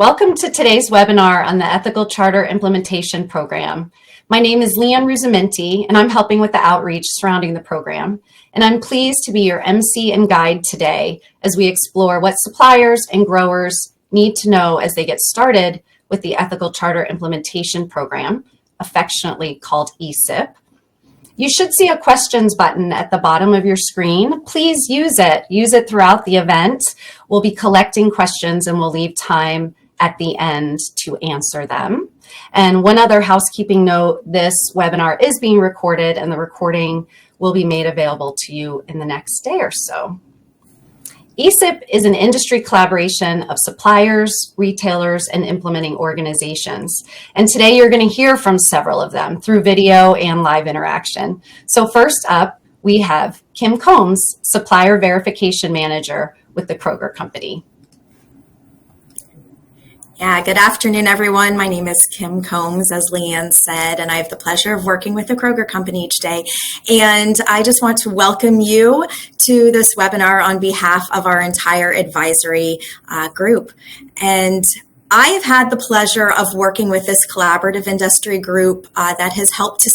Welcome to today's webinar on the Ethical Charter Implementation Program. My name is Leanne Rusamenti, and I'm helping with the outreach surrounding the program. And I'm pleased to be your MC and guide today as we explore what suppliers and growers need to know as they get started with the Ethical Charter Implementation Program, affectionately called ECIP. You should see a questions button at the bottom of your screen. Please use it. Use it throughout the event. We'll be collecting questions and we'll leave time at the end to answer them. And one other housekeeping note, this webinar is being recorded and the recording will be made available to you in the next day or so. ECIP is an industry collaboration of suppliers, retailers, and implementing organizations. And today you're going to hear from several of them through video and live interaction. So first up, we have Kim Combs, Supplier Verification Manager with the Kroger Company. Yeah, good afternoon, everyone. My name is Kim Combs, as Leanne said, and I have the pleasure of working with the Kroger Company each day. And I just want to welcome you to this webinar on behalf of our entire advisory group. And I have had the pleasure of working with this collaborative industry group that has helped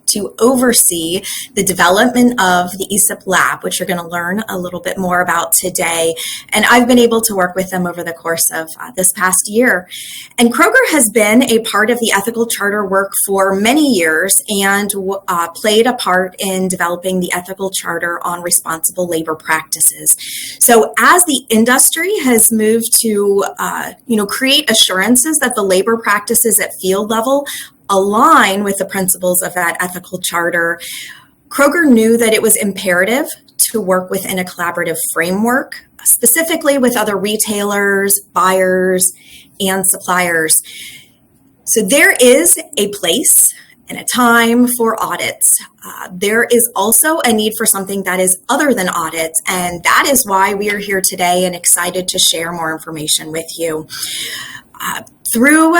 to oversee the development of the ECIP lab, which you're going to learn a little bit more about today. And I've been able to work with them over the course of this past year. And Kroger has been a part of the ethical charter work for many years and played a part in developing the ethical charter on responsible labor practices. So as the industry has moved to create assurances that the labor practices at field level align with the principles of that ethical charter, Kroger knew that it was imperative to work within a collaborative framework, specifically with other retailers, buyers, and suppliers. So there is a place and a time for audits. There is also a need for something that is other than audits, and that is why we are here today and excited to share more information with you. Through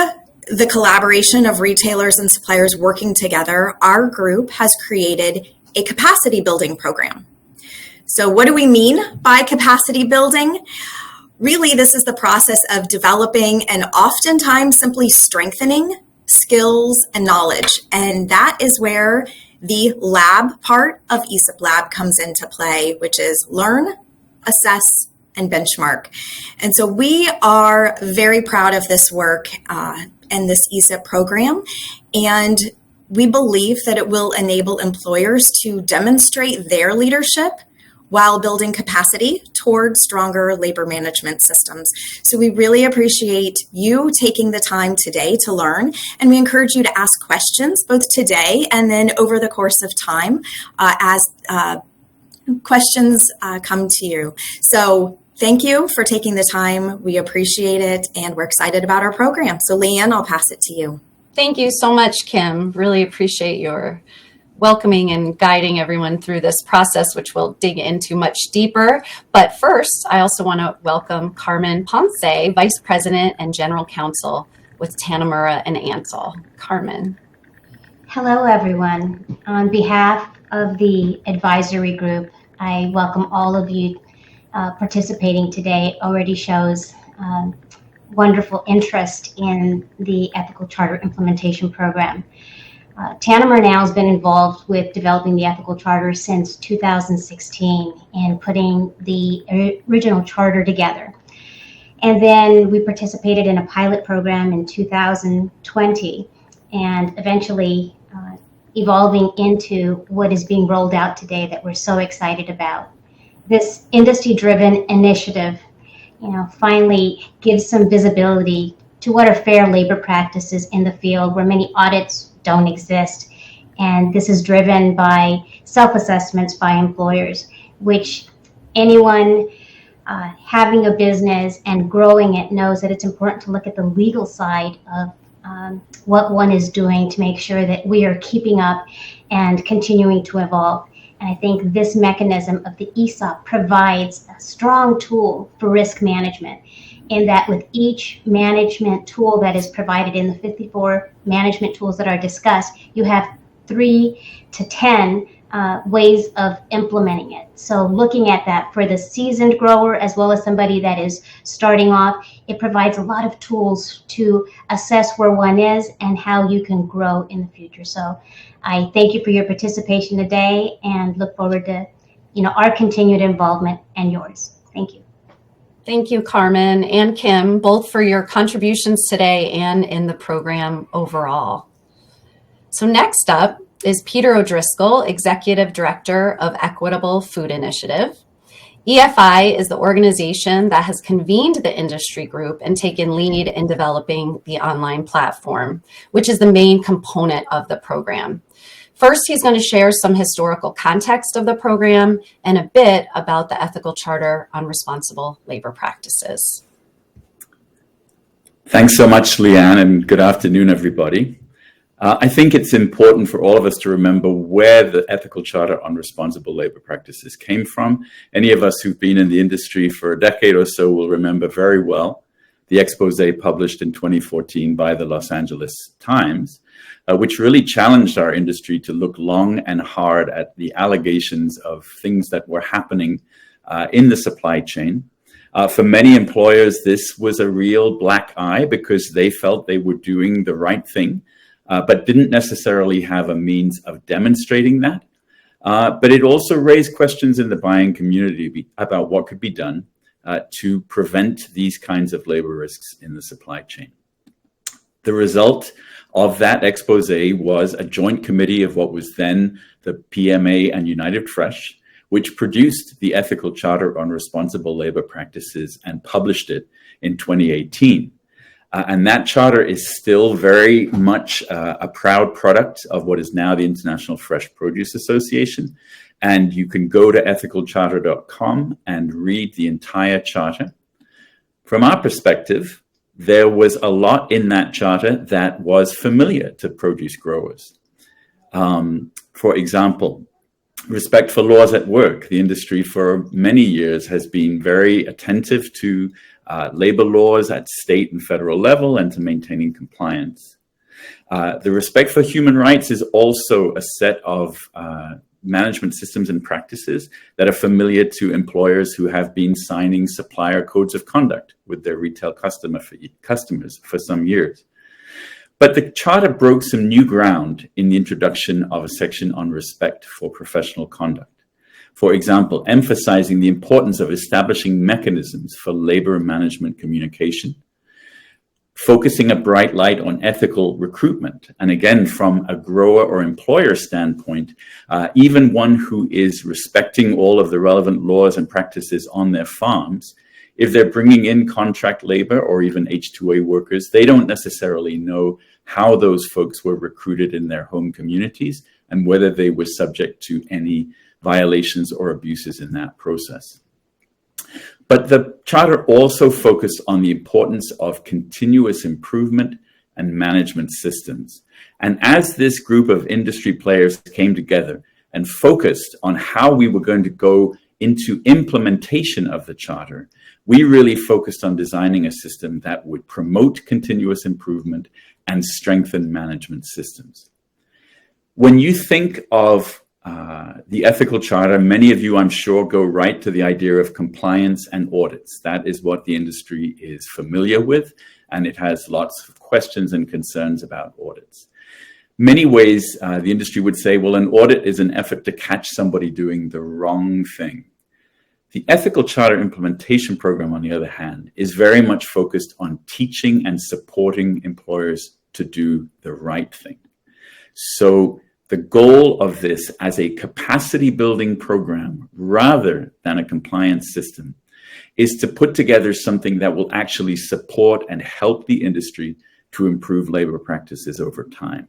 the collaboration of retailers and suppliers working together, our group has created a capacity building program. So what do we mean by capacity building? Really, this is the process of developing and oftentimes simply strengthening skills and knowledge. And that is where the lab part of ECIP Lab comes into play, which is learn, assess, and benchmark. And so we are very proud of this work and this ECIP program. And we believe that it will enable employers to demonstrate their leadership while building capacity towards stronger labor management systems. So we really appreciate you taking the time today to learn, and we encourage you to ask questions both today and then over the course of time as questions come to you. So thank you for taking the time. We appreciate it, and we're excited about our program. So Leanne, I'll pass it to you. Thank you so much, Kim. Really appreciate your welcoming and guiding everyone through this process, which we'll dig into much deeper. But first, I also want to welcome Carmen Ponce, Vice President and General Counsel with Tanamura and Ansell. Carmen. Hello, everyone. On behalf of the advisory group, I welcome all of you participating today. It already shows wonderful interest in the Ethical Charter Implementation Program. Tanamura now has been involved with developing the Ethical Charter since 2016 and putting the original charter together. And then we participated in a pilot program in 2020 and eventually evolving into what is being rolled out today that we're so excited about. This industry-driven initiative, finally gives some visibility to what are fair labor practices in the field where many audits don't exist. And this is driven by self-assessments by employers, which anyone having a business and growing it knows that it's important to look at the legal side of what one is doing to make sure that we are keeping up and continuing to evolve. And I think this mechanism of the ECIP provides a strong tool for risk management, in that with each management tool that is provided in the 54 management tools that are discussed, you have 3 to 10 ways of implementing it. So looking at that for the seasoned grower as well as somebody that is starting off, it provides a lot of tools to assess where one is and how you can grow in the future. So I thank you for your participation today and look forward to our continued involvement and yours. Thank you. Thank you, Carmen and Kim, both for your contributions today and in the program overall. So next up is Peter O'Driscoll, Executive Director of Equitable Food Initiative. EFI is the organization that has convened the industry group and taken lead in developing the online platform, which is the main component of the program. First, he's going to share some historical context of the program and a bit about the Ethical Charter on Responsible Labor Practices. Thanks so much, Leanne, and good afternoon, everybody. I think it's important for all of us to remember where the Ethical Charter on Responsible Labor Practices came from. Any of us who've been in the industry for a decade or so will remember very well the expose published in 2014 by the Los Angeles Times, which really challenged our industry to look long and hard at the allegations of things that were happening in the supply chain. For many employers, this was a real black eye because they felt they were doing the right thing, but didn't necessarily have a means of demonstrating that. But it also raised questions in the buying community about what could be done to prevent these kinds of labor risks in the supply chain. The result of that expose was a joint committee of what was then the PMA and United Fresh, which produced the Ethical Charter on Responsible Labor Practices and published it in 2018. And that charter is still very much a proud product of what is now the International Fresh Produce Association. And you can go to ethicalcharter.com and read the entire charter. From our perspective, there was a lot in that charter that was familiar to produce growers. For example, respect for laws at work. The industry for many years has been very attentive to labor laws at state and federal level and to maintaining compliance. The respect for human rights is also a set of management systems and practices that are familiar to employers who have been signing supplier codes of conduct with their retail customers for some years. But the charter broke some new ground in the introduction of a section on respect for professional conduct. For example, emphasizing the importance of establishing mechanisms for labor management communication, focusing a bright light on ethical recruitment. And again, from a grower or employer standpoint, even one who is respecting all of the relevant laws and practices on their farms, if they're bringing in contract labor or even H-2A workers, they don't necessarily know how those folks were recruited in their home communities and whether they were subject to any violations or abuses in that process. But the charter also focused on the importance of continuous improvement and management systems. And as this group of industry players came together and focused on how we were going to go into implementation of the charter, we really focused on designing a system that would promote continuous improvement and strengthen management systems. When you think of the Ethical Charter, many of you, I'm sure, go right to the idea of compliance and audits. That is what the industry is familiar with, and it has lots of questions and concerns about audits. Many ways, the industry would say, well, an audit is an effort to catch somebody doing the wrong thing. The Ethical Charter Implementation Program, on the other hand, is very much focused on teaching and supporting employers to do the right thing. So the goal of this as a capacity building program rather than a compliance system is to put together something that will actually support and help the industry to improve labor practices over time.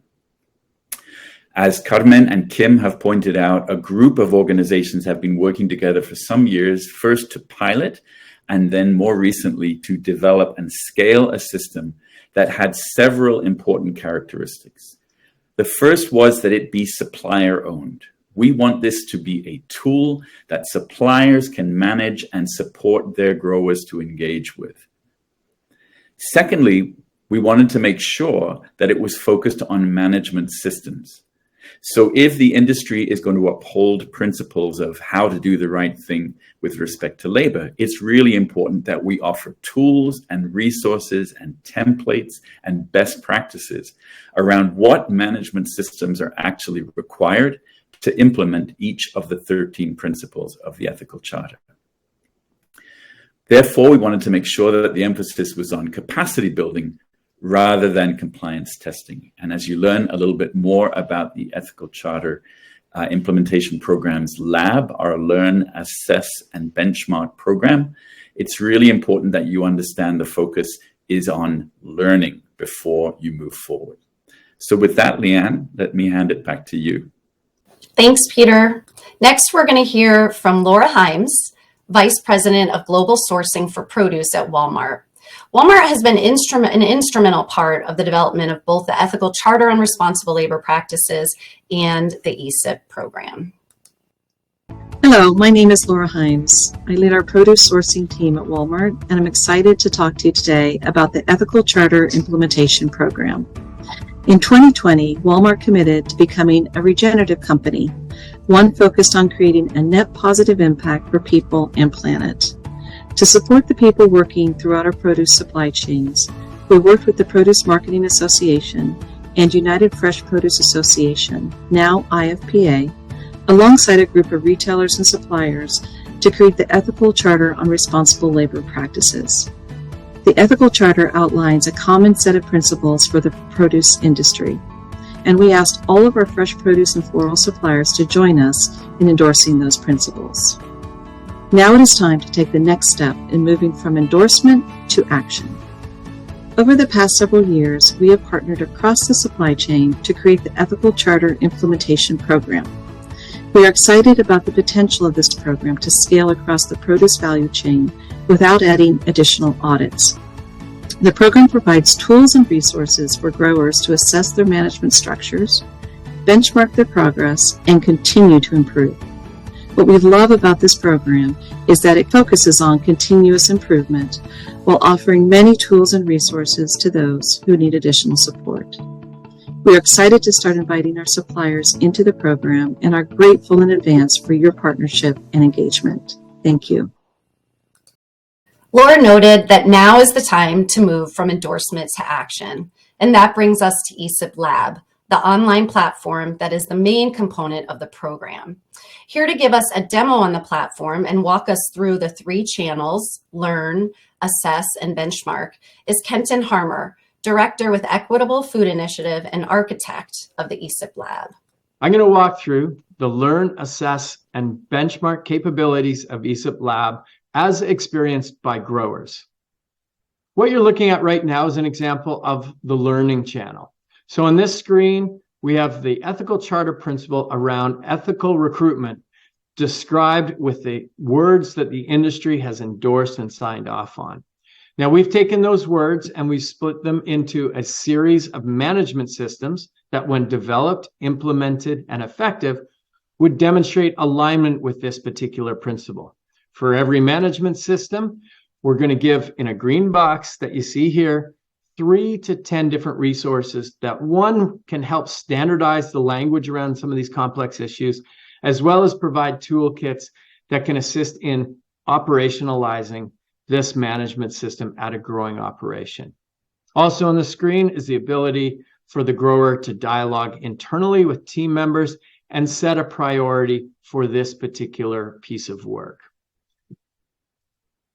As Carmen and Kim have pointed out, a group of organizations have been working together for some years, first to pilot and then more recently to develop and scale a system that had several important characteristics. The first was that it be supplier owned. We want this to be a tool that suppliers can manage and support their growers to engage with. Secondly, we wanted to make sure that it was focused on management systems. So if the industry is going to uphold principles of how to do the right thing with respect to labor, it's really important that we offer tools and resources and templates and best practices around what management systems are actually required to implement each of the 13 principles of the Ethical Charter. Therefore, we wanted to make sure that the emphasis was on capacity building rather than compliance testing. And as you learn a little bit more about the Ethical Charter Implementation Program's lab, our Learn, Assess, and Benchmark program, it's really important that you understand the focus is on learning before you move forward. So with that, Leanne, let me hand it back to you. Thanks, Peter. Next, we're going to hear from Laura Himes, Vice President of Global Sourcing for Produce at Walmart. Walmart has been an instrumental part of the development of both the Ethical Charter on Responsible Labor Practices and the ECIP program. Hello, my name is Laura Himes. I lead our produce sourcing team at Walmart, and I'm excited to talk to you today about the Ethical Charter Implementation Program. In 2020, Walmart committed to becoming a regenerative company, one focused on creating a net positive impact for people and planet. To support the people working throughout our produce supply chains, we worked with the Produce Marketing Association and United Fresh Produce Association, now IFPA, alongside a group of retailers and suppliers to create the Ethical Charter on Responsible Labor Practices. The Ethical Charter outlines a common set of principles for the produce industry, and we asked all of our fresh produce and floral suppliers to join us in endorsing those principles. Now it is time to take the next step in moving from endorsement to action. Over the past several years, we have partnered across the supply chain to create the Ethical Charter Implementation Program. We are excited about the potential of this program to scale across the produce value chain without adding additional audits. The program provides tools and resources for growers to assess their management structures, benchmark their progress, and continue to improve. What we love about this program is that it focuses on continuous improvement while offering many tools and resources to those who need additional support. We are excited to start inviting our suppliers into the program and are grateful in advance for your partnership and engagement. Thank you. Laura noted that now is the time to move from endorsement to action, and that brings us to ECIP Lab, the online platform that is the main component of the program. Here to give us a demo on the platform and walk us through the 3 channels, Learn, Assess, and Benchmark, is Kenton Harmer, Director with Equitable Food Initiative and Architect of the ECIP Lab. I'm going to walk through the Learn, Assess, and Benchmark capabilities of ECIP Lab as experienced by growers. What you're looking at right now is an example of the learning channel. So on this screen, we have the ethical charter principle around ethical recruitment described with the words that the industry has endorsed and signed off on. Now, we've taken those words and we've split them into a series of management systems that, when developed, implemented, and effective, would demonstrate alignment with this particular principle. For every management system, we're going to give, in a green box that you see here, 3 to 10 different resources that, one, can help standardize the language around some of these complex issues, as well as provide toolkits that can assist in operationalizing this management system at a growing operation. Also on the screen is the ability for the grower to dialogue internally with team members and set a priority for this particular piece of work.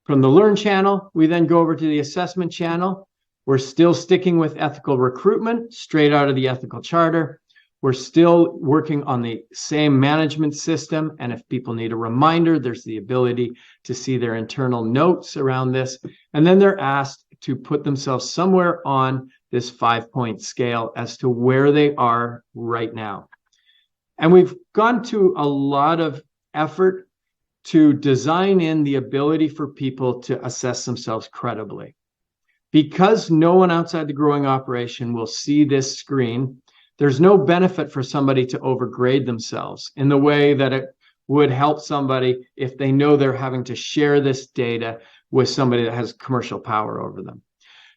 From the Learn channel, we then go over to the Assessment channel. We're still sticking with ethical recruitment straight out of the Ethical Charter. We're still working on the same management system, and if people need a reminder, there's the ability to see their internal notes around this, and then they're asked to put themselves somewhere on this 5-point scale as to where they are right now. And we've gone to a lot of effort to design in the ability for people to assess themselves credibly. Because no one outside the growing operation will see this screen, there's no benefit for somebody to overgrade themselves in the way that it would help somebody if they know they're having to share this data with somebody that has commercial power over them.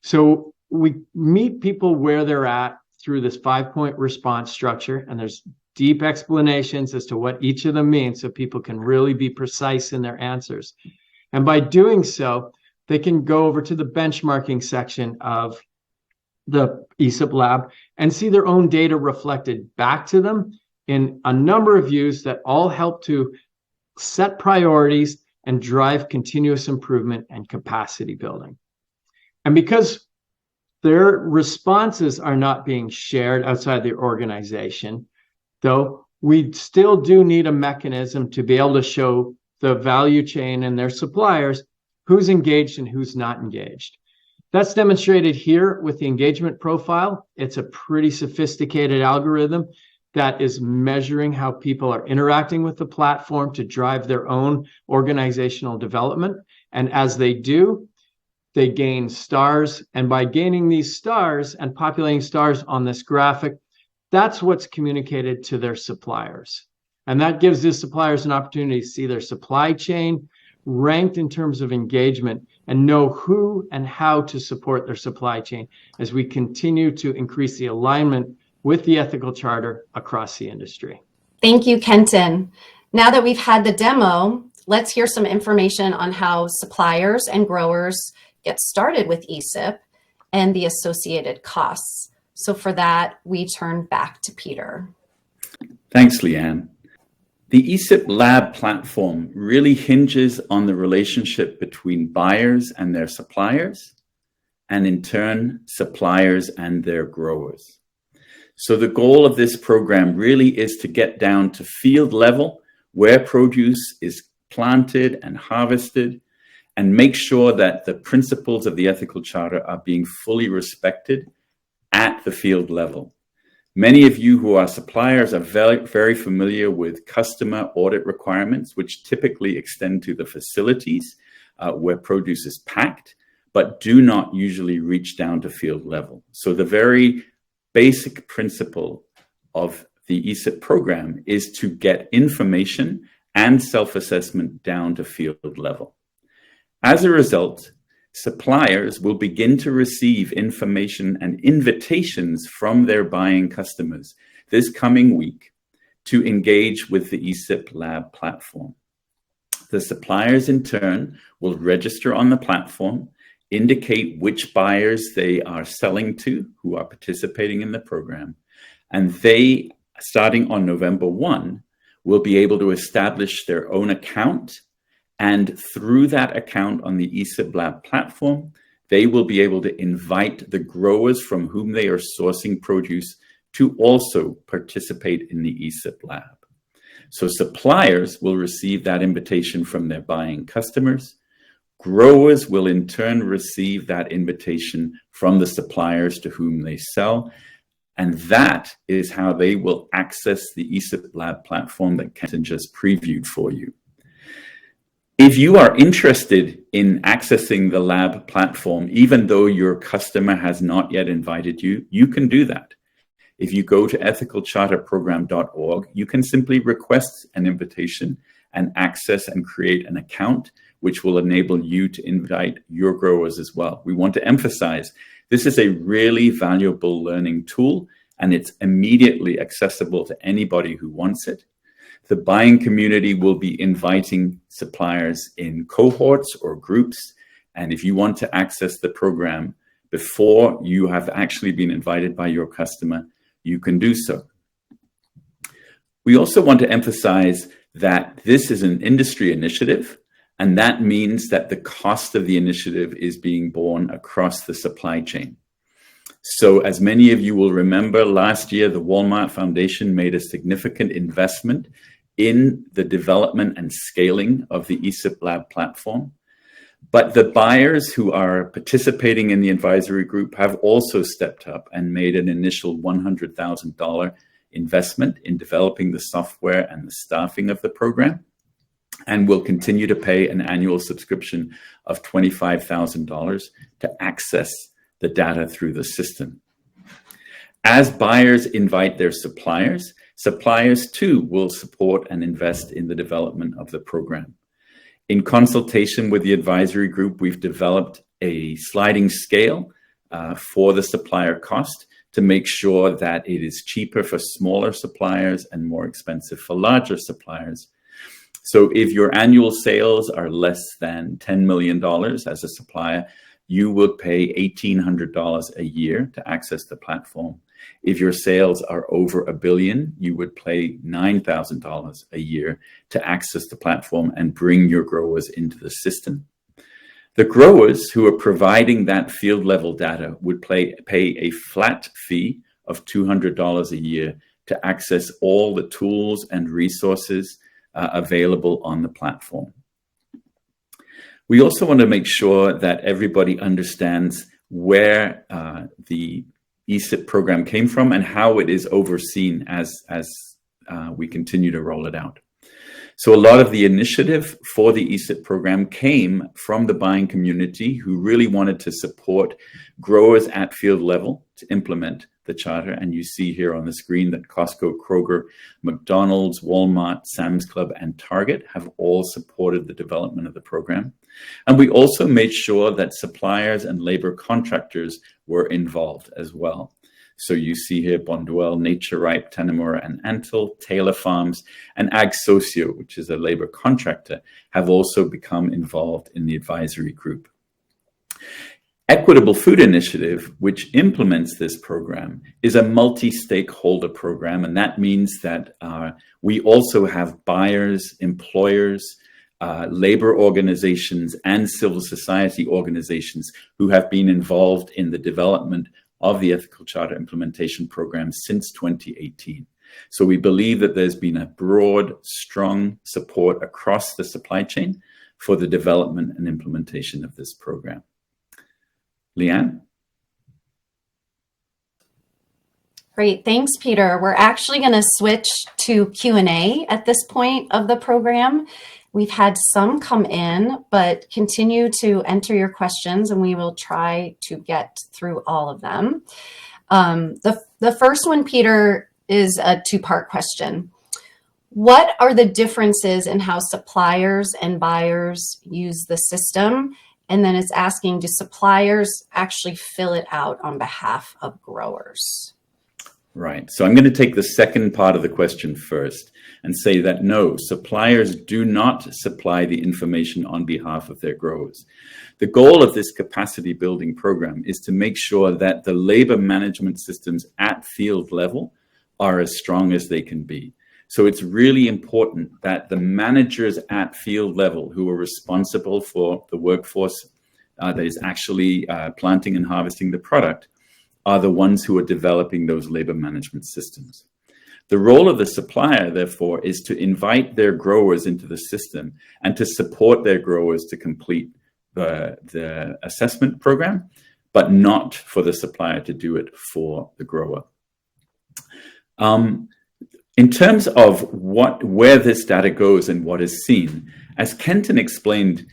So we meet people where they're at through this 5-point response structure, and there's deep explanations as to what each of them means so people can really be precise in their answers. And by doing so, they can go over to the benchmarking section of the ECIP lab and see their own data reflected back to them in a number of views that all help to set priorities and drive continuous improvement and capacity building. And because their responses are not being shared outside the organization, though, we still do need a mechanism to be able to show the value chain and their suppliers who's engaged and who's not engaged. That's demonstrated here with the engagement profile. It's a pretty sophisticated algorithm that is measuring how people are interacting with the platform to drive their own organizational development. And as they do, they gain stars. And by gaining these stars and populating stars on this graphic, that's what's communicated to their suppliers. And that gives the suppliers an opportunity to see their supply chain ranked in terms of engagement and know who and how to support their supply chain as we continue to increase the alignment with the ethical charter across the industry. Thank you, Kenton. Now that we've had the demo, let's hear some information on how suppliers and growers get started with ECIP and the associated costs. So for that, we turn back to Peter. Thanks, Leanne. The ECIP lab platform really hinges on the relationship between buyers and their suppliers, and in turn, suppliers and their growers. So the goal of this program really is to get down to field level where produce is planted and harvested, and make sure that the principles of the ethical charter are being fully respected at the field level. Many of you who are suppliers are very familiar with customer audit requirements, which typically extend to the facilities where produce is packed, but do not usually reach down to field level. So the very basic principle of the ECIP program is to get information and self-assessment down to field level. As a result, suppliers will begin to receive information and invitations from their buying customers this coming week to engage with the ECIP lab platform. The suppliers in turn will register on the platform, indicate which buyers they are selling to who are participating in the program, and they, starting on November 1, will be able to establish their own account. And through that account on the ECIP lab platform, they will be able to invite the growers from whom they are sourcing produce to also participate in the ECIP lab. So suppliers will receive that invitation from their buying customers. Growers will in turn receive that invitation from the suppliers to whom they sell. And that is how they will access the ECIP lab platform that Kenton just previewed for you. If you are interested in accessing the lab platform, even though your customer has not yet invited you, you can do that. If you go to ethicalcharterprogram.org, you can simply request an invitation and access and create an account, which will enable you to invite your growers as well. We want to emphasize this is a really valuable learning tool, and it's immediately accessible to anybody who wants it. The buying community will be inviting suppliers in cohorts or groups. And if you want to access the program before you have actually been invited by your customer, you can do so. We also want to emphasize that this is an industry initiative, and that means that the cost of the initiative is being borne across the supply chain. So as many of you will remember, last year, the Walmart Foundation made a significant investment in the development and scaling of the ECIP lab platform. But the buyers who are participating in the advisory group have also stepped up and made an initial $100,000 investment in developing the software and the staffing of the program, and will continue to pay an annual subscription of $25,000 to access the data through the system. As buyers invite their suppliers, suppliers too will support and invest in the development of the program. In consultation with the advisory group, we've developed a sliding scale for the supplier cost to make sure that it is cheaper for smaller suppliers and more expensive for larger suppliers. So if your annual sales are less than $10 million as a supplier, you will pay $1,800 a year to access the platform. If your sales are over $1 billion, you would pay $9,000 a year to access the platform and bring your growers into the system. The growers who are providing that field level data would pay a flat fee of $200 a year to access all the tools and resources available on the platform. We also want to make sure that everybody understands where the ECIP program came from and how it is overseen as we continue to roll it out. So a lot of the initiative for the ECIP program came from the buying community who really wanted to support growers at field level to implement the charter. And you see here on the screen that Costco, Kroger, McDonald's, Walmart, Sam's Club, and Target have all supported the development of the program. And we also made sure that suppliers and labor contractors were involved as well. So you see here Bonduelle, Nature Ripe, Tanamura and Antle, Taylor Farms, and Ag Socio, which is a labor contractor, have also become involved in the advisory group. Equitable Food Initiative, which implements this program, is a multi-stakeholder program, and that means that we also have buyers, employers, labor organizations, and civil society organizations who have been involved in the development of the Ethical Charter Implementation Program since 2018. So we believe that there's been a broad, strong support across the supply chain for the development and implementation of this program. Leanne? Great, thanks, Peter. We're actually going to switch to Q&A at this point of the program. We've had some come in, but continue to enter your questions and we will try to get through all of them. The first one, Peter, is a two-part question. What are the differences in how suppliers and buyers use the system? And then it's asking, do suppliers actually fill it out on behalf of growers? Right. So I'm going to take the second part of the question first and say that no, suppliers do not supply the information on behalf of their growers. The goal of this capacity building program is to make sure that the labor management systems at field level are as strong as they can be. So it's really important that the managers at field level who are responsible for the workforce that is actually planting and harvesting the product are the ones who are developing those labor management systems. The role of the supplier, therefore, is to invite their growers into the system and to support their growers to complete the assessment program, but not for the supplier to do it for the grower. In terms of where this data goes and what is seen, as Kenton explained,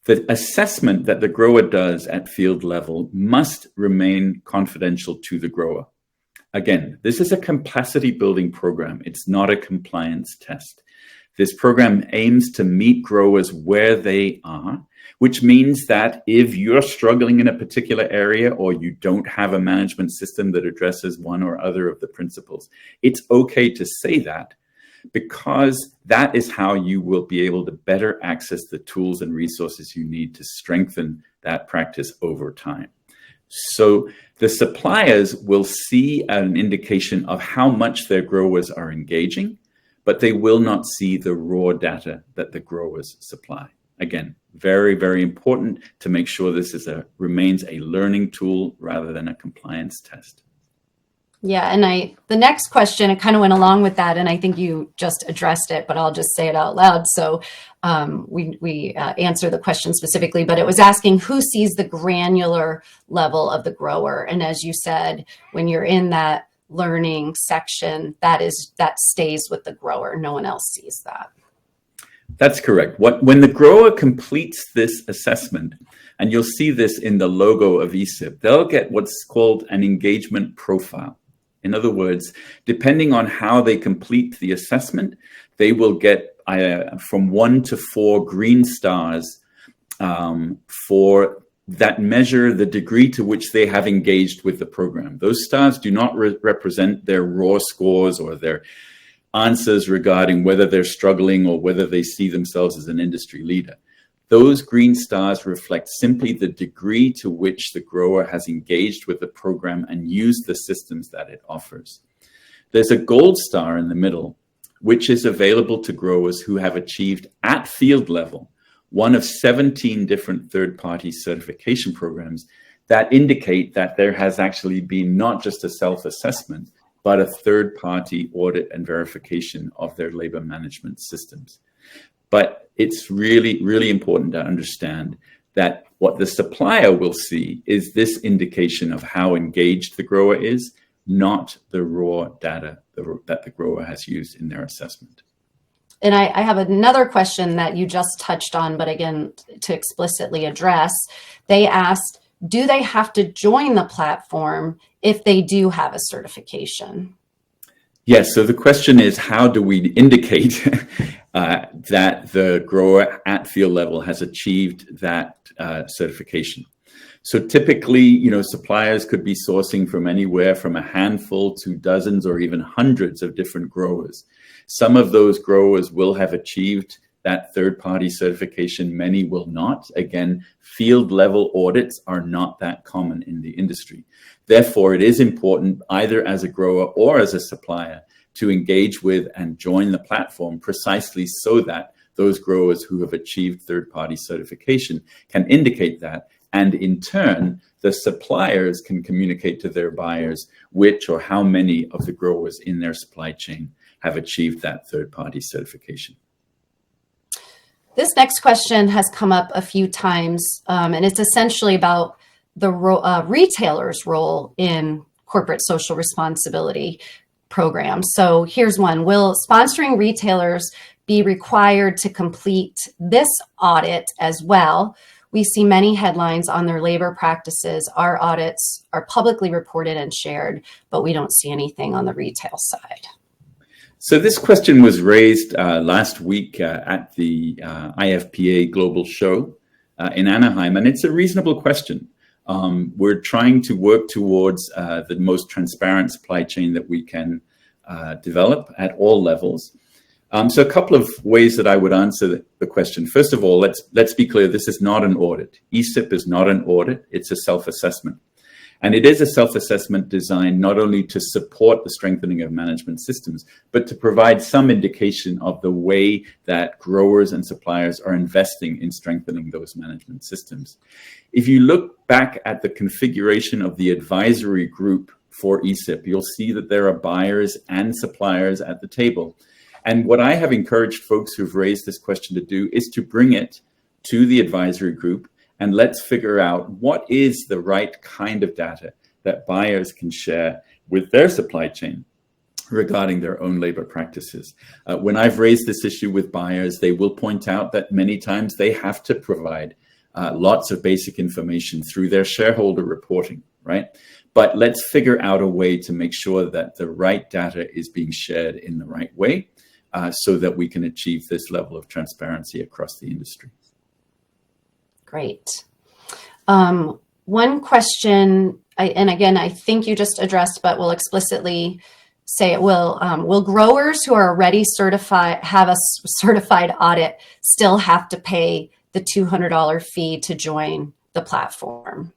the assessment that the grower does at field level must remain confidential to the grower. Again, this is a capacity building program. It's not a compliance test. This program aims to meet growers where they are, which means that if you're struggling in a particular area or you don't have a management system that addresses one or other of the principles, it's okay to say that, because that is how you will be able to better access the tools and resources you need to strengthen that practice over time. So the suppliers will see an indication of how much their growers are engaging, but they will not see the raw data that the growers supply. Again, very, very important to make sure this remains a learning tool rather than a compliance test. Yeah, and the next question, it kind of went along with that, and I think you just addressed it, but I'll just say it out loud. So we answer the question specifically, but it was asking who sees the granular level of the grower. And as you said, when you're in that learning section, that stays with the grower. No one else sees that. That's correct. When the grower completes this assessment, and you'll see this in the logo of ECIP, they'll get what's called an engagement profile. In other words, depending on how they complete the assessment, they will get from 1 to 4 green stars for that measure the degree to which they have engaged with the program. Those stars do not represent their raw scores or their answers regarding whether they're struggling or whether they see themselves as an industry leader. Those green stars reflect simply the degree to which the grower has engaged with the program and used the systems that it offers. There's a gold star in the middle, which is available to growers who have achieved at field level one of 17 different third-party certification programs that indicate that there has actually been not just a self-assessment, but a third-party audit and verification of their labor management systems. But it's really, really important to understand that what the supplier will see is this indication of how engaged the grower is, not the raw data that the grower has used in their assessment. And I have another question that you just touched on, but again, to explicitly address, they asked, do they have to join the platform if they do have a certification? Yes, so the question is, how do we indicate that the grower at field level has achieved that certification? So typically, suppliers could be sourcing from anywhere from a handful to dozens or even hundreds of different growers. Some of those growers will have achieved that third-party certification, many will not. Again, field level audits are not that common in the industry. Therefore, it is important either as a grower or as a supplier to engage with and join the platform precisely so that those growers who have achieved third-party certification can indicate that. And in turn, the suppliers can communicate to their buyers which or how many of the growers in their supply chain have achieved that third-party certification. This next question has come up a few times, and it's essentially about the retailer's role in corporate social responsibility programs. So here's one. Will sponsoring retailers be required to complete this audit as well? We see many headlines on their labor practices. Our audits are publicly reported and shared, but we don't see anything on the retail side. So this question was raised last week at the IFPA Global Show in Anaheim, and it's a reasonable question. We're trying to work towards the most transparent supply chain that we can develop at all levels. So a couple of ways that I would answer the question. First of all, let's be clear, this is not an audit. ECIP is not an audit, it's a self-assessment. And it is a self-assessment designed not only to support the strengthening of management systems, but to provide some indication of the way that growers and suppliers are investing in strengthening those management systems. If you look back at the configuration of the advisory group for ECIP, you'll see that there are buyers and suppliers at the table. And what I have encouraged folks who've raised this question to do is to bring it to the advisory group and let's figure out what is the right kind of data that buyers can share with their supply chain regarding their own labor practices. When I've raised this issue with buyers, they will point out that many times they have to provide lots of basic information through their shareholder reporting, right? But let's figure out a way to make sure that the right data is being shared in the right way so that we can achieve this level of transparency across the industry. Great. One question, and again, I think you just addressed, but we'll explicitly say it will growers who are already have a certified audit still have to pay the $200 fee to join the platform?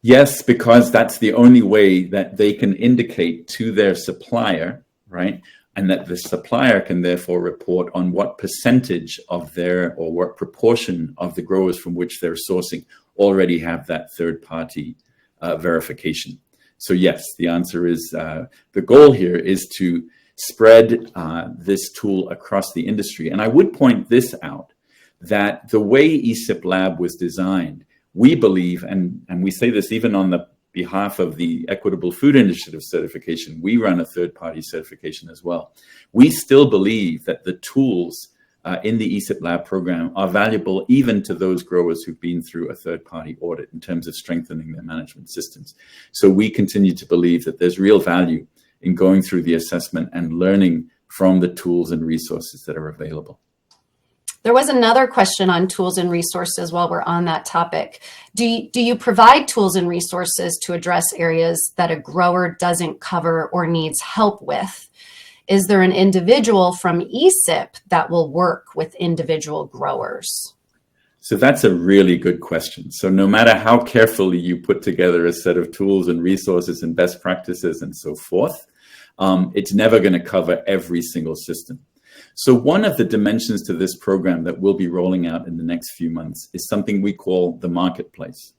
Yes, because that's the only way that they can indicate to their supplier, right? And that the supplier can therefore report on what percentage of their or what proportion of the growers from which they're sourcing already have that third-party verification. So yes, the answer is the goal here is to spread this tool across the industry. And I would point this out, that the way ECIP Lab was designed, we believe, and we say this even on the behalf of the Equitable Food Initiative certification, we run a third-party certification as well. We still believe that the tools in the ECIP Lab program are valuable even to those growers who've been through a third-party audit in terms of strengthening their management systems. So we continue to believe that there's real value in going through the assessment and learning from the tools and resources that are available. There was another question on tools and resources while we're on that topic. Do you provide tools and resources to address areas that a grower doesn't cover or needs help with? Is there an individual from ECIP that will work with individual growers? So that's a really good question. So no matter how carefully you put together a set of tools and resources and best practices and so forth, it's never going to cover every single system. So one of the dimensions to this program that we'll be rolling out in the next few months is something we call the marketplace.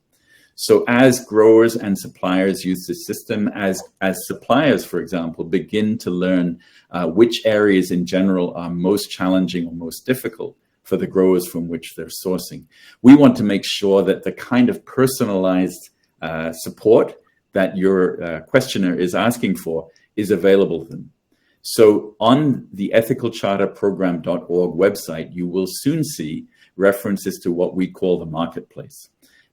So as growers and suppliers use the system, as suppliers, for example, begin to learn which areas in general are most challenging or most difficult for the growers from which they're sourcing, we want to make sure that the kind of personalized support that your questioner is asking for is available to them. So on the ethicalcharterprogram.org website, you will soon see references to what we call the marketplace.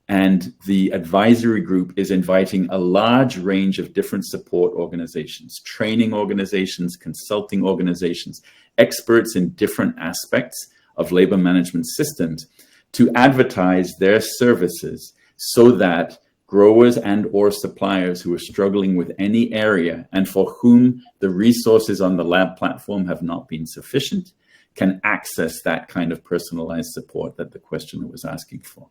And the advisory group is inviting a large range of different support organizations, training organizations, consulting organizations, experts in different aspects of labor management systems to advertise their services so that growers and or suppliers who are struggling with any area and for whom the resources on the lab platform have not been sufficient can access that kind of personalized support that the questioner was asking for.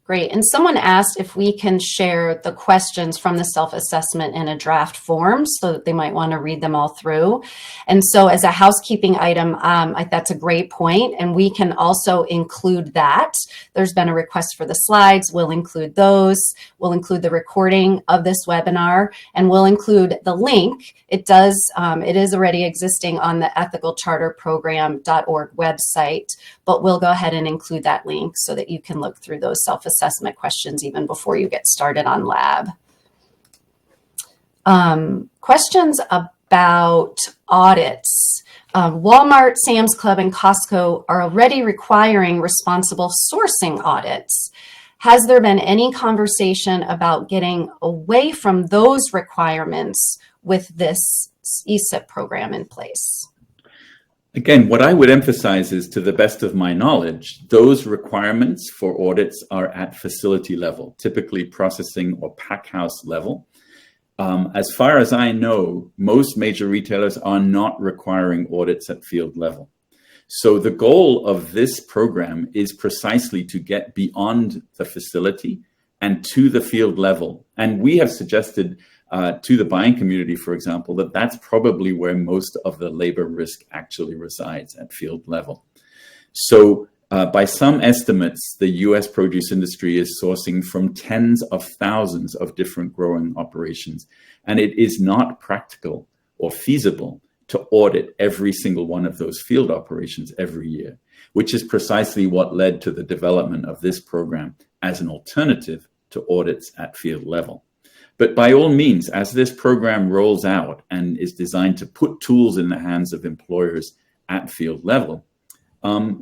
Great. And someone asked if we can share the questions from the self-assessment in a draft form so that they might want to read them all through. And so as a housekeeping item, that's a great point. And we can also include that. There's been a request for the slides. We'll include those. We'll include the recording of this webinar, and we'll include the link. It is already existing on the ethicalcharterprogram.org website, but we'll go ahead and include that link so that you can look through those self-assessment questions even before you get started on lab. Questions about audits. Walmart, Sam's Club, and Costco are already requiring responsible sourcing audits. Has there been any conversation about getting away from those requirements with this ECIP program in place? Again, what I would emphasize is, to the best of my knowledge, those requirements for audits are at facility level, typically processing or pack house level. As far as I know, most major retailers are not requiring audits at field level. So the goal of this program is precisely to get beyond the facility and to the field level. And we have suggested to the buying community, for example, that that's probably where most of the labor risk actually resides, at field level. So by some estimates, the US produce industry is sourcing from tens of thousands of different growing operations, and it is not practical or feasible to audit every single one of those field operations every year, which is precisely what led to the development of this program as an alternative to audits at field level. But by all means, as this program rolls out and is designed to put tools in the hands of employers at field level,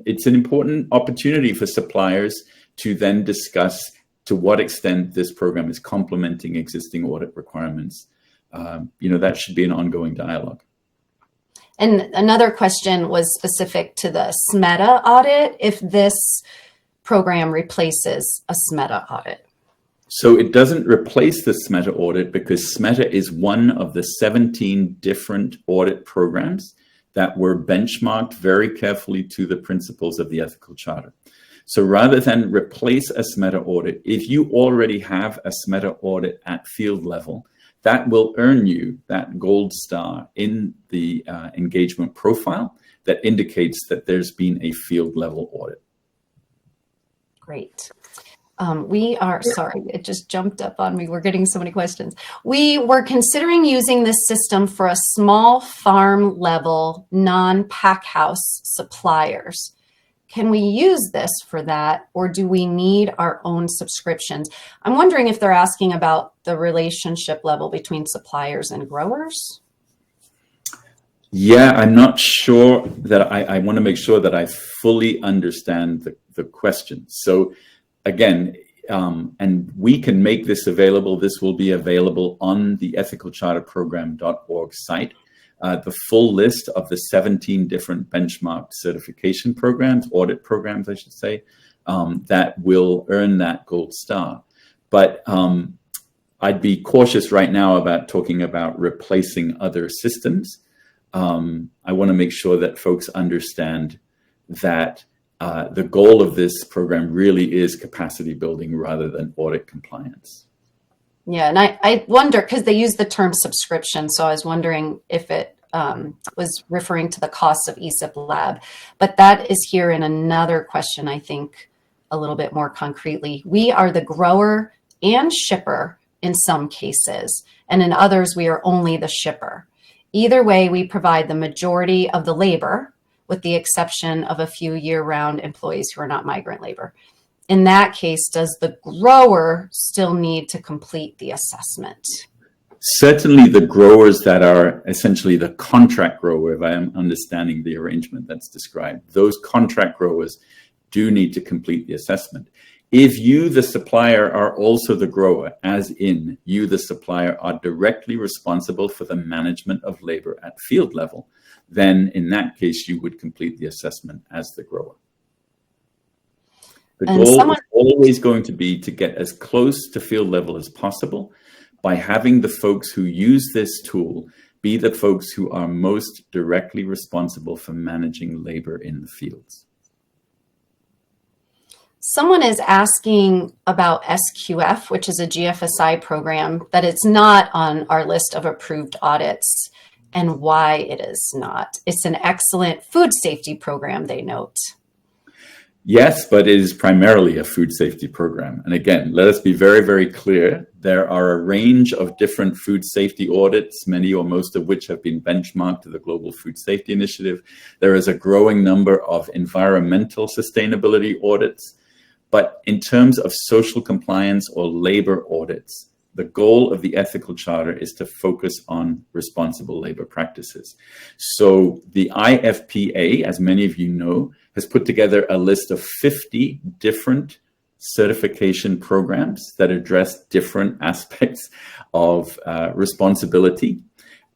it's an important opportunity for suppliers to then discuss to what extent this program is complementing existing audit requirements. That should be an ongoing dialogue. And another question was specific to the SMETA audit, if this program replaces a SMETA audit. So it doesn't replace the SMETA audit, because SMETA is one of the 17 different audit programs that were benchmarked very carefully to the principles of the Ethical Charter. So rather than replace a SMETA audit, if you already have a SMETA audit at field level, that will earn you that gold star in the engagement profile that indicates that there's been a field level audit. Great. Sorry, it just jumped up on me. We're getting so many questions. We were considering using this system for a small farm level, non-pack house suppliers. Can we use this for that, or do we need our own subscriptions? I'm wondering if they're asking about the relationship level between suppliers and growers. Yeah, I'm not sure that I want to make sure that I fully understand the question. So again, and we can make this available. This will be available on the ethicalcharterprogram.org site. the full list of the 17 different benchmark certification programs, audit programs, I should say, that will earn that gold star. But I'd be cautious right now about talking about replacing other systems. I want to make sure that folks understand that the goal of this program really is capacity building rather than audit compliance. Yeah, and I wonder, because they use the term subscription, so I was wondering if it was referring to the cost of ECIP Lab. But that is here in another question, I think, a little bit more concretely. We are the grower and shipper in some cases, and in others, we are only the shipper. Either way, we provide the majority of the labor, with the exception of a few year-round employees who are not migrant labor. In that case, does the grower still need to complete the assessment? Certainly the growers that are essentially the contract grower, if I am understanding the arrangement that's described, those contract growers do need to complete the assessment. If you, the supplier, are also the grower, as in you, the supplier, are directly responsible for the management of labor at field level, then in that case, you would complete the assessment as the grower. The goal is always going to be to get as close to field level as possible by having the folks who use this tool be the folks who are most directly responsible for managing labor in the fields. Someone is asking about SQF, which is a GFSI program, that it's not on our list of approved audits, and why it is not. It's an excellent food safety program, they note. Yes, but it is primarily a food safety program. And again, let us be very, very clear. There are a range of different food safety audits, many or most of which have been benchmarked to the Global Food Safety Initiative. There is a growing number of environmental sustainability audits. But in terms of social compliance or labor audits, the goal of the ethical charter is to focus on responsible labor practices. So the IFPA, as many of you know, has put together a list of 50 different certification programs that address different aspects of responsibility.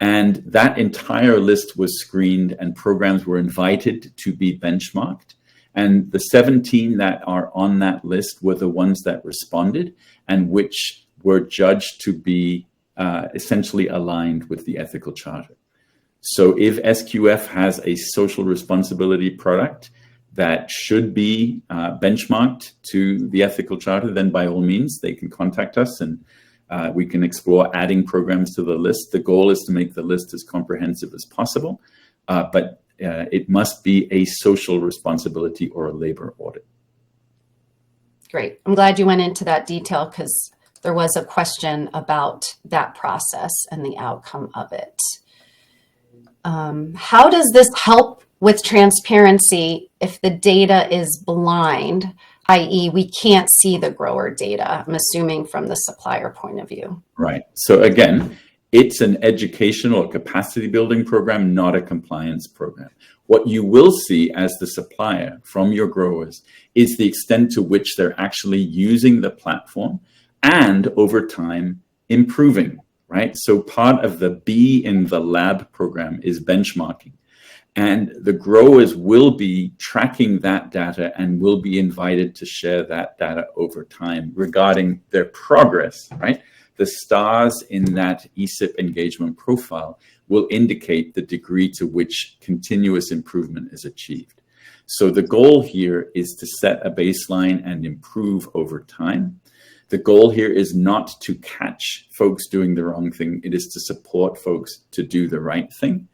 And that entire list was screened and programs were invited to be benchmarked. And the 17 that are on that list were the ones that responded and which were judged to be essentially aligned with the ethical charter. So if SQF has a social responsibility product that should be benchmarked to the ethical charter, then by all means, they can contact us and we can explore adding programs to the list. The goal is to make the list as comprehensive as possible, but it must be a social responsibility or a labor audit. Great. I'm glad you went into that detail because there was a question about that process and the outcome of it. How does this help with transparency if the data is blind, i.e. we can't see the grower data, I'm assuming from the supplier point of view? Right. So again, it's an educational or capacity building program, not a compliance program. What you will see as the supplier from your growers is the extent to which they're actually using the platform and over time improving, right? So part of the Be in the Lab program is benchmarking. And the growers will be tracking that data and will be invited to share that data over time regarding their progress, right? The stars in that ECIP engagement profile will indicate the degree to which continuous improvement is achieved. So the goal here is to set a baseline and improve over time. The goal here is not to catch folks doing the wrong thing. It is to support folks to do the right thing.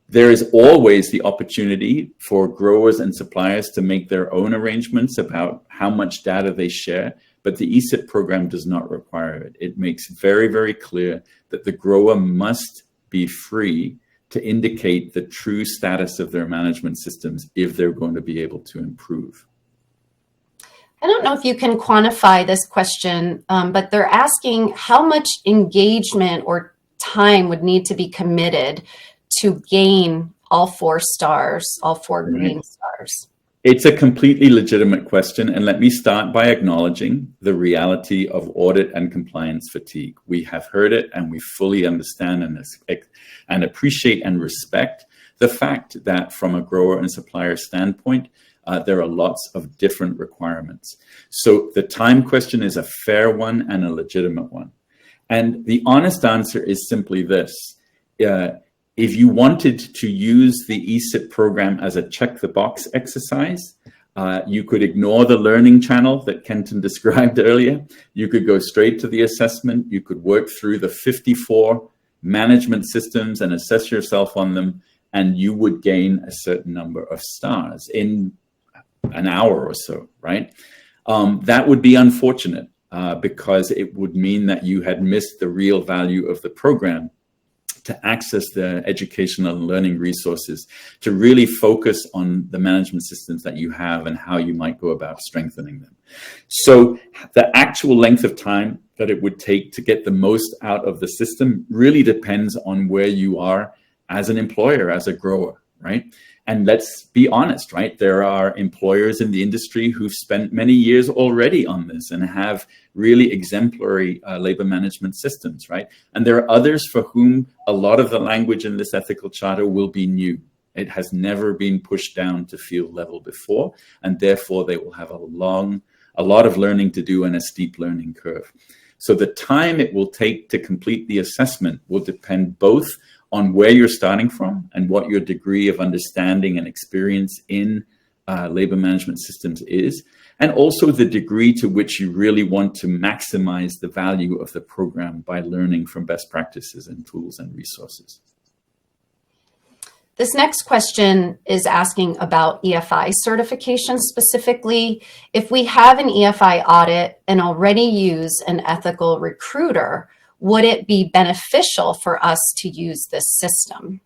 There is always the opportunity for growers and suppliers to make their own arrangements about how much data they share, but the ECIP program does not require it. It makes very, very clear that the grower must be free to indicate the true status of their management systems if they're going to be able to improve. I don't know if you can quantify this question, but they're asking how much engagement or time would need to be committed to gain all 4 stars, all 4 green stars. It's a completely legitimate question, and let me start by acknowledging the reality of audit and compliance fatigue. We have heard it, and we fully understand and appreciate and respect the fact that from a grower and supplier standpoint, there are lots of different requirements. So the time question is a fair one and a legitimate one. And the honest answer is simply this. If you wanted to use the ECIP program as a check-the-box exercise, you could ignore the learning channel that Kenton described earlier. You could go straight to the assessment. You could work through the 54 management systems and assess yourself on them, and you would gain a certain number of stars in an hour or so, right? That would be unfortunate because it would mean that you had missed the real value of the program to access the educational and learning resources, to really focus on the management systems that you have and how you might go about strengthening them. So the actual length of time that it would take to get the most out of the system really depends on where you are as an employer, as a grower, right? And let's be honest, right? There are employers in the industry who've spent many years already on this and have really exemplary labor management systems, right? And there are others for whom a lot of the language in this ethical charter will be new. It has never been pushed down to field level before, and therefore they will have a lot of learning to do and a steep learning curve. So the time it will take to complete the assessment will depend both on where you're starting from and what your degree of understanding and experience in labor management systems is, and also the degree to which you really want to maximize the value of the program by learning from best practices and tools and resources. This next question is asking about EFI certification specifically. If we have an EFI audit and already use an ethical recruiter, would it be beneficial for us to use this system?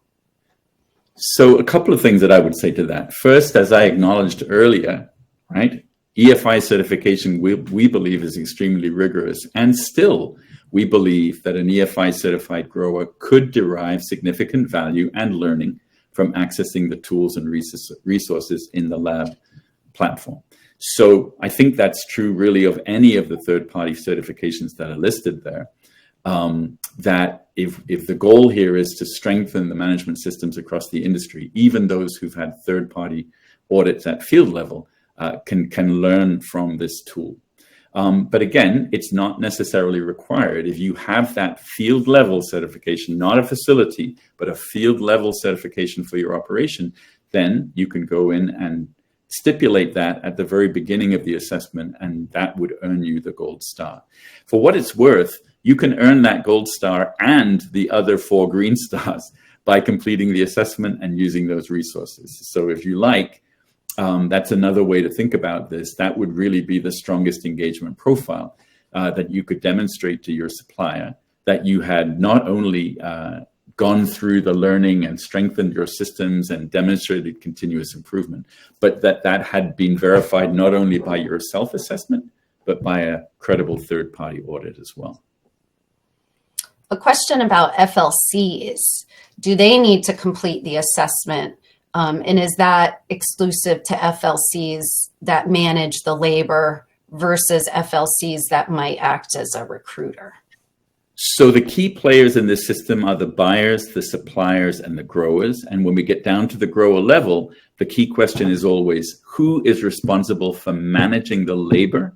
So a couple of things that I would say to that. First, as I acknowledged earlier, right, EFI certification we believe is extremely rigorous, and still we believe that an EFI certified grower could derive significant value and learning from accessing the tools and resources in the lab platform. So I think that's true really of any of the third-party certifications that are listed there. That if the goal here is to strengthen the management systems across the industry, even those who've had third-party audits at field level can learn from this tool. But again, it's not necessarily required. If you have that field level certification, not a facility, but a field level certification for your operation, then you can go in and stipulate that at the very beginning of the assessment, and that would earn you the gold star. For what it's worth, you can earn that gold star and the other 4 green stars by completing the assessment and using those resources. So if you like, that's another way to think about this. That would really be the strongest engagement profile that you could demonstrate to your supplier, that you had not only gone through the learning and strengthened your systems and demonstrated continuous improvement, but that had been verified not only by your self-assessment, but by a credible third-party audit as well. A question about FLCs. Do they need to complete the assessment? And is that exclusive to FLCs that manage the labor versus FLCs that might act as a recruiter? So the key players in this system are the buyers, the suppliers, and the growers. And when we get down to the grower level, the key question is always, who is responsible for managing the labor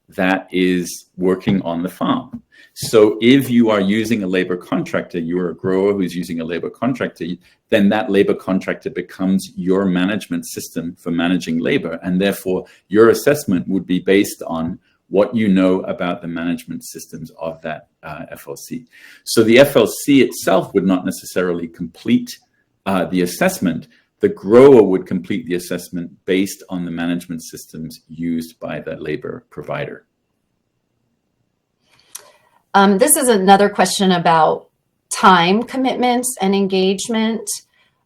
that is working on the farm? So if you are using a labor contractor, you're a grower who's using a labor contractor, then that labor contractor becomes your management system for managing labor. And therefore, your assessment would be based on what you know about the management systems of that FLC. So the FLC itself would not necessarily complete the assessment. The grower would complete the assessment based on the management systems used by the labor provider. This is another question about time commitments and engagement.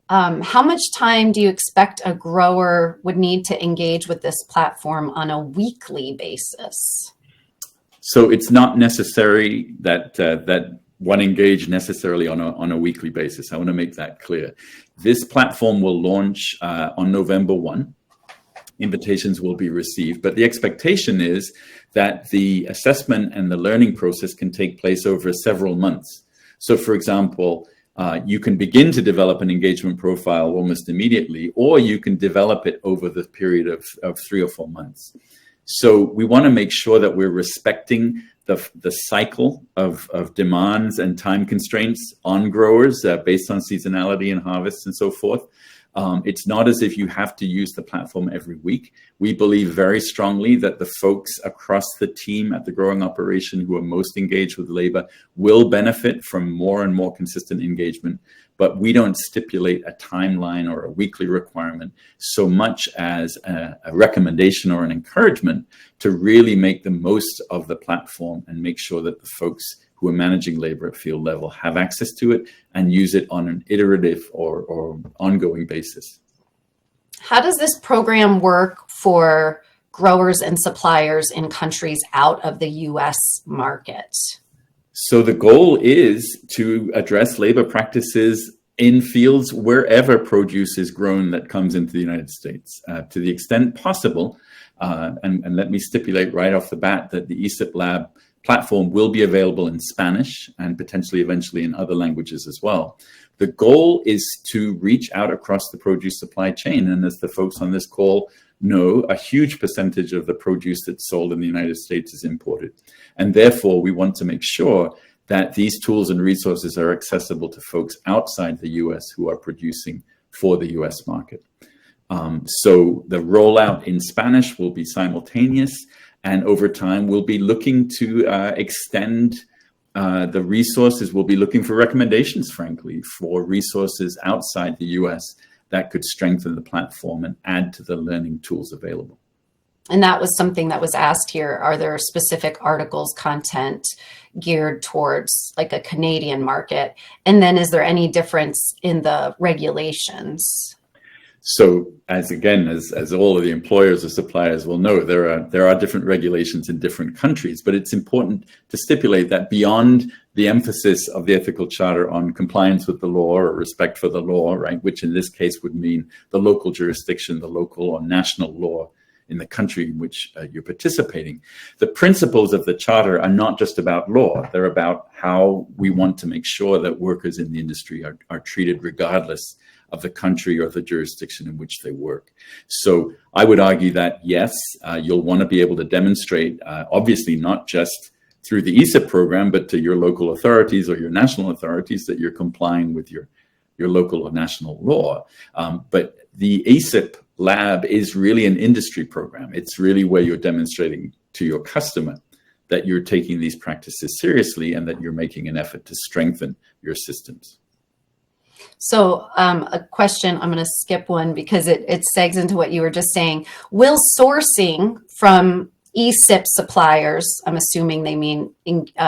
How much time do you expect a grower would need to engage with this platform on a weekly basis? So it's not necessary that one engage necessarily on a weekly basis. I want to make that clear. This platform will launch on November 1. invitations will be received. But the expectation is that the assessment and the learning process can take place over several months. So for example, you can begin to develop an engagement profile almost immediately, or you can develop it over the period of 3 or 4 months. So we want to make sure that we're respecting the cycle of demands and time constraints on growers based on seasonality and harvests and so forth. It's not as if you have to use the platform every week. We believe very strongly that the folks across the team at the growing operation who are most engaged with labor will benefit from more and more consistent engagement, but we don't stipulate a timeline or a weekly requirement so much as a recommendation or an encouragement to really make the most of the platform and make sure that the folks who are managing labor at field level have access to it and use it on an iterative or ongoing basis. How does this program work for growers and suppliers in countries out of the US market? So the goal is to address labor practices in fields wherever produce is grown that comes into the United States, to the extent possible. And let me stipulate right off the bat that the ECIP Lab platform will be available in Spanish and potentially eventually in other languages as well. The goal is to reach out across the produce supply chain. And as the folks on this call know, a huge percentage of the produce that's sold in the United States is imported. And therefore, we want to make sure that these tools and resources are accessible to folks outside the US who are producing for the US market. So the rollout in Spanish will be simultaneous. And over time, we'll be looking to extend the resources. We'll be looking for recommendations, frankly, for resources outside the US that could strengthen the platform and add to the learning tools available. And that was something that was asked here. Are there specific articles, content geared towards like a Canadian market? And then is there any difference in the regulations? So as all of the employers or suppliers will know, there are different regulations in different countries, but it's important to stipulate that beyond the emphasis of the ethical charter on compliance with the law or respect for the law, right, which in this case would mean the local jurisdiction, the local or national law in the country in which you're participating. The principles of the charter are not just about law. They're about how we want to make sure that workers in the industry are treated regardless of the country or the jurisdiction in which they work. So I would argue that, yes, you'll want to be able to demonstrate, obviously not just through the ECIP program, but to your local authorities or your national authorities that you're complying with your local or national law. But the ECIP Lab is really an industry program. It's really where you're demonstrating to your customer that you're taking these practices seriously and that you're making an effort to strengthen your systems. So a question, I'm going to skip one because it segs into what you were just saying. Will sourcing from ECIP suppliers, I'm assuming they mean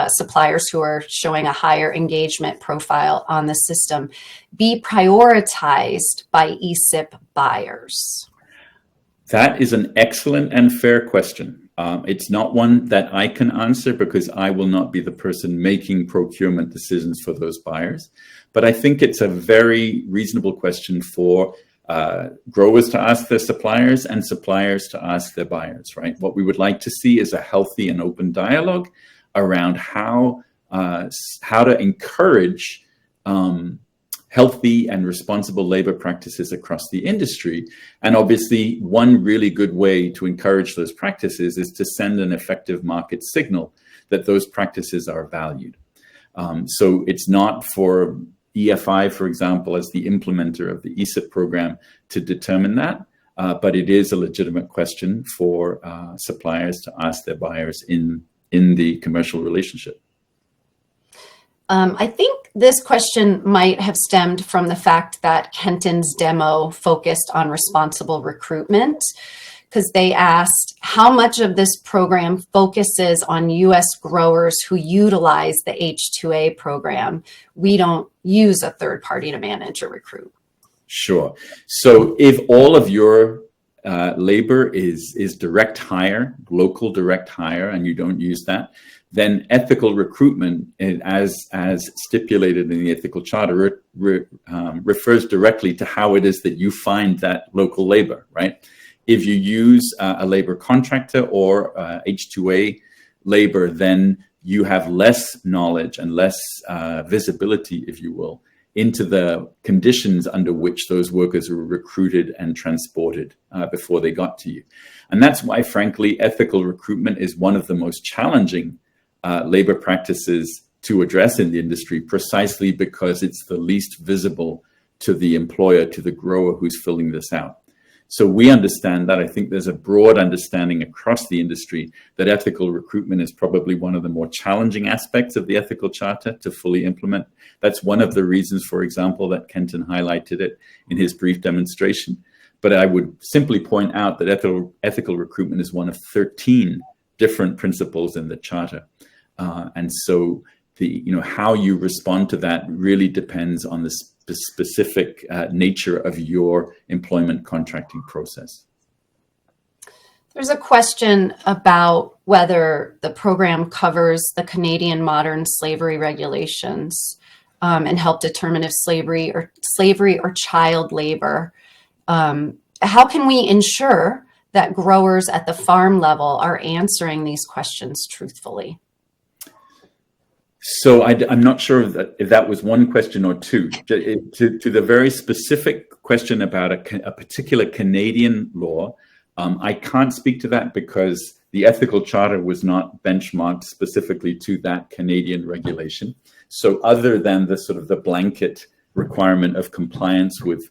suppliers who are showing a higher engagement profile on the system, be prioritized by ECIP buyers? That is an excellent and fair question. It's not one that I can answer because I will not be the person making procurement decisions for those buyers. But I think it's a very reasonable question for growers to ask their suppliers and suppliers to ask their buyers, right? What we would like to see is a healthy and open dialogue around how to encourage healthy and responsible labor practices across the industry. And obviously, one really good way to encourage those practices is to send an effective market signal that those practices are valued. So it's not for EFI, for example, as the implementer of the ECIP program to determine that, but it is a legitimate question for suppliers to ask their buyers in the commercial relationship. I think this question might have stemmed from the fact that Kenton's demo focused on responsible recruitment, because they asked how much of this program focuses on U.S. growers who utilize the H-2A program. We don't use a third party to manage or recruit. Sure. So if all of your labor is direct hire, local direct hire, and you don't use that, then ethical recruitment, as stipulated in the ethical charter, refers directly to how it is that you find that local labor, right? If you use a labor contractor or H2A labor, then you have less knowledge and less visibility, if you will, into the conditions under which those workers were recruited and transported before they got to you. And that's why, frankly, ethical recruitment is one of the most challenging labor practices to address in the industry, precisely because it's the least visible to the employer, to the grower who's filling this out. So we understand that. I think there's a broad understanding across the industry that ethical recruitment is probably one of the more challenging aspects of the ethical charter to fully implement. That's one of the reasons, for example, that Kenton highlighted it in his brief demonstration. But I would simply point out that ethical recruitment is one of 13 different principles in the charter. And so how you respond to that really depends on the specific nature of your employment contracting process. There's a question about whether the program covers the Canadian modern slavery regulations and help determine if slavery or child labor. How can we ensure that growers at the farm level are answering these questions truthfully? So I'm not sure if that was one question or two. To the very specific question about a particular Canadian law, I can't speak to that because the ethical charter was not benchmarked specifically to that Canadian regulation. So other than the blanket requirement of compliance with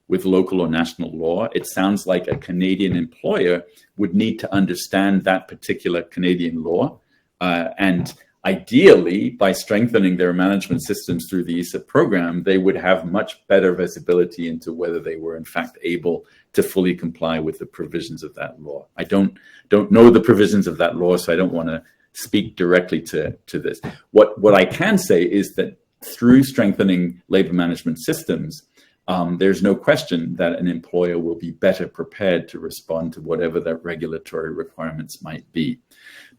local or national law, it sounds like a Canadian employer would need to understand that particular Canadian law and ideally, by strengthening their management systems through the ECIP program, they would have much better visibility into whether they were in fact able to fully comply with the provisions of that law. I don't know the provisions of that law, so I don't want to speak directly to this. What I can say is that through strengthening labor management systems, there's no question that an employer will be better prepared to respond to whatever their regulatory requirements might be.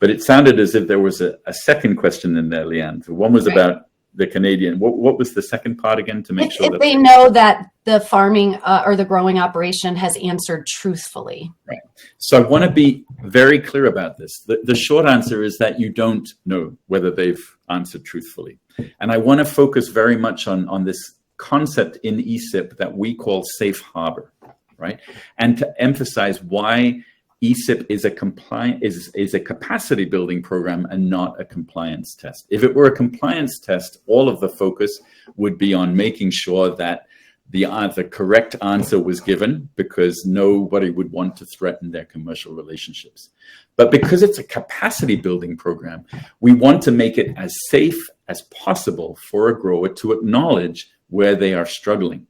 But it sounded as if there was a second question in there, Leanne. One was about the Canadian. What was the second part again, to make sure if that they know that the farming or the growing operation has answered truthfully? Right. So I want to be very clear about this. The short answer is that you don't know whether they've answered truthfully. And I want to focus very much on this concept in ECIP that we call safe harbor, right? And to emphasize why ECIP is a capacity building program and not a compliance test. If it were a compliance test, all of the focus would be on making sure that the correct answer was given, because nobody would want to threaten their commercial relationships. But because it's a capacity building program, we want to make it as safe as possible for a grower to acknowledge where they are struggling.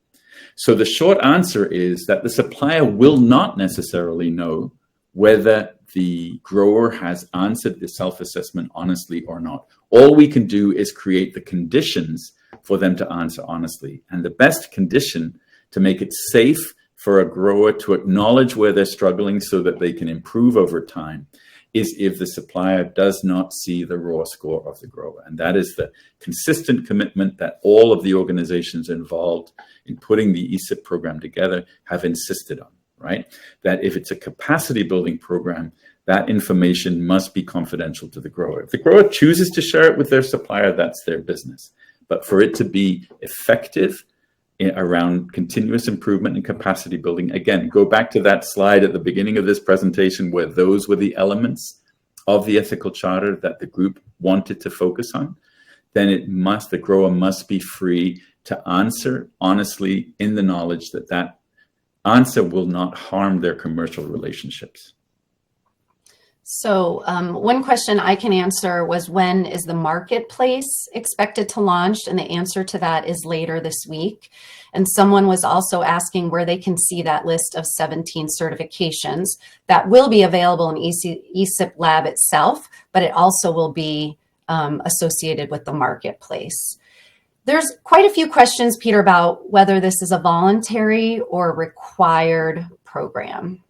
So the short answer is that the supplier will not necessarily know whether the grower has answered the self-assessment honestly or not. All we can do is create the conditions for them to answer honestly. And the best condition to make it safe for a grower to acknowledge where they're struggling so that they can improve over time is if the supplier does not see the raw score of the grower. And that is the consistent commitment that all of the organizations involved in putting the ECIP program together have insisted on. Right? That if it's a capacity building program, that information must be confidential to the grower. If the grower chooses to share it with their supplier, that's their business. But for it to be effective around continuous improvement and capacity building, again, go back to that slide at the beginning of this presentation where those were the elements of the ethical charter that the group wanted to focus on, then the grower must be free to answer honestly in the knowledge that that answer will not harm their commercial relationships. So one question I can answer was, when is the marketplace expected to launch? And the answer to that is later this week. And someone was also asking where they can see that list of 17 certifications that will be available in ECIP Lab itself, but it also will be associated with the marketplace. There's quite a few questions, Peter, about whether this is a voluntary or required program.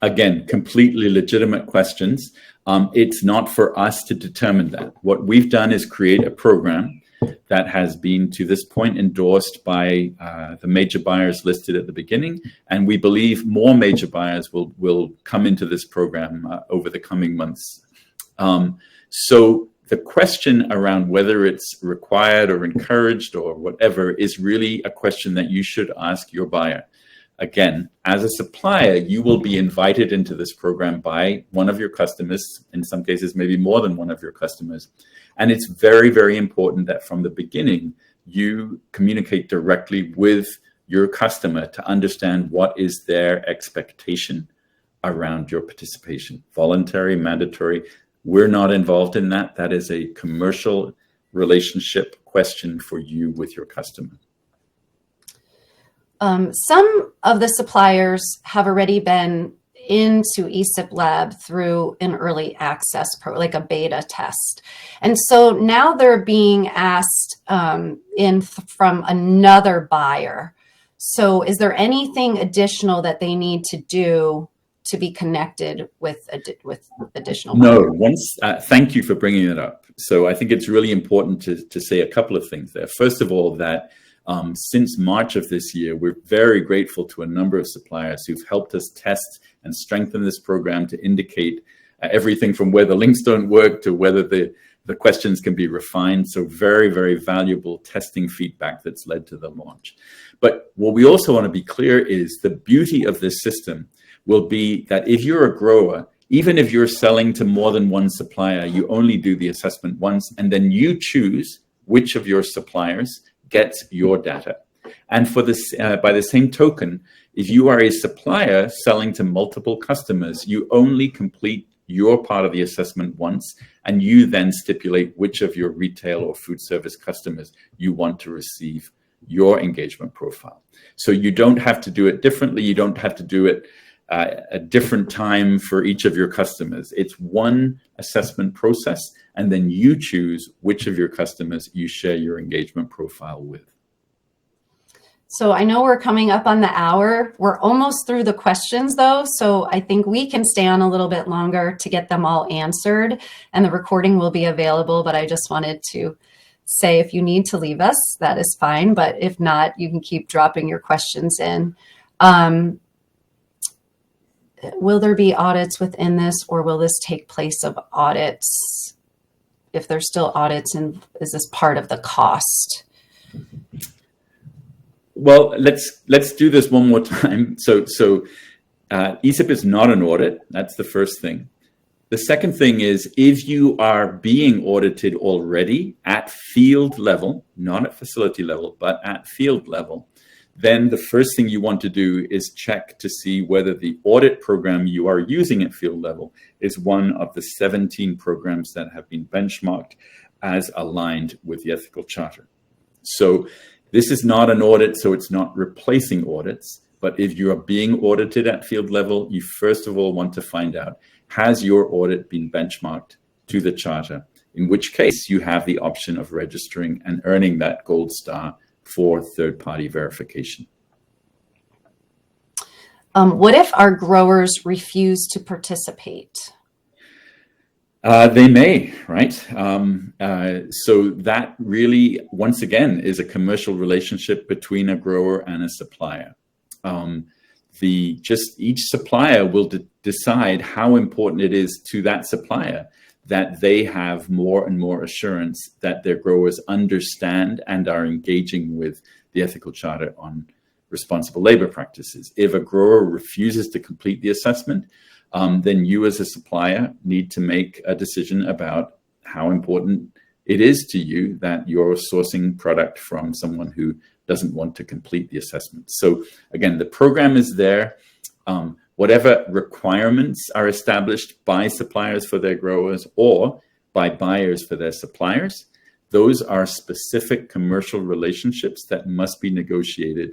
Again, completely legitimate questions. It's not for us to determine that. What we've done is create a program that has been to this point endorsed by the major buyers listed at the beginning, and we believe more major buyers will come into this program over the coming months. So the question around whether it's required or encouraged or whatever is really a question that you should ask your buyer. Again, as a supplier, you will be invited into this program by one of your customers, in some cases, maybe more than one of your customers. And it's very, very important that from the beginning, you communicate directly with your customer to understand what is their expectation around your participation. Voluntary, mandatory, we're not involved in that. That is a commercial relationship question for you with your customer. Some of the suppliers have already been into ECIP Lab through an early access like a beta test. And so now they're being asked from another buyer. So is there anything additional that they need to do to be connected with additional buyers? Thank you for bringing it up. So I think it's really important to say a couple of things there. First of all, that since March of this year, we're very grateful to a number of suppliers who've helped us test and strengthen this program to indicate everything from where the links don't work to whether the questions can be refined. So very, very valuable testing feedback that's led to the launch. But what we also want to be clear is the beauty of this system will be that if you're a grower, even if you're selling to more than one supplier, you only do the assessment once, and then you choose which of your suppliers gets your data. And for this, by the same token, if you are a supplier selling to multiple customers, you only complete your part of the assessment once, and you then stipulate which of your retail or food service customers you want to receive your engagement profile. So you don't have to do it differently. You don't have to do it a different time for each of your customers. It's one assessment process, and then you choose which of your customers you share your engagement profile with. So I know we're coming up on the hour. We're almost through the questions though, so I think we can stay on a little bit longer to get them all answered, and the recording will be available, but I just wanted to say if you need to leave us, that is fine, but if not, you can keep dropping your questions in. Will there be audits within this, or will this take place of audits? If there's still audits, and is this part of the cost? Well, let's do this one more time. So ECIP is not an audit. That's the first thing. The second thing is, if you are being audited already at field level, not at facility level, but at field level, then the first thing you want to do is check to see whether the audit program you are using at field level is one of the 17 programs that have been benchmarked as aligned with the ethical charter. So this is not an audit, so it's not replacing audits. But if you are being audited at field level, you first of all want to find out, has your audit been benchmarked to the charter? In which case you have the option of registering and earning that gold star for third-party verification. What if our growers refuse to participate? They may, right? So that really, once again, is a commercial relationship between a grower and a supplier. Each supplier will decide how important it is to that supplier that they have more and more assurance that their growers understand and are engaging with the ethical charter on responsible labor practices. If a grower refuses to complete the assessment, then you as a supplier need to make a decision about how important it is to you that you're sourcing product from someone who doesn't want to complete the assessment. So again, the program is there. Whatever requirements are established by suppliers for their growers or by buyers for their suppliers, those are specific commercial relationships that must be negotiated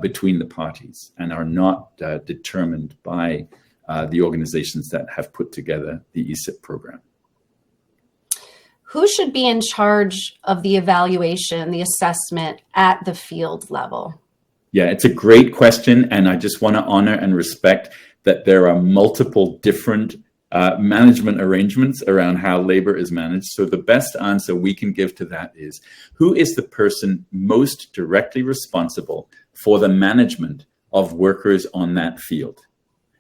between the parties and are not determined by the organizations that have put together the ECIP program. Who should be in charge of the evaluation, the assessment at the field level? Yeah, it's a great question. And I just want to honor and respect that there are multiple different management arrangements around how labor is managed. So the best answer we can give to that is, who is the person most directly responsible for the management of workers on that field?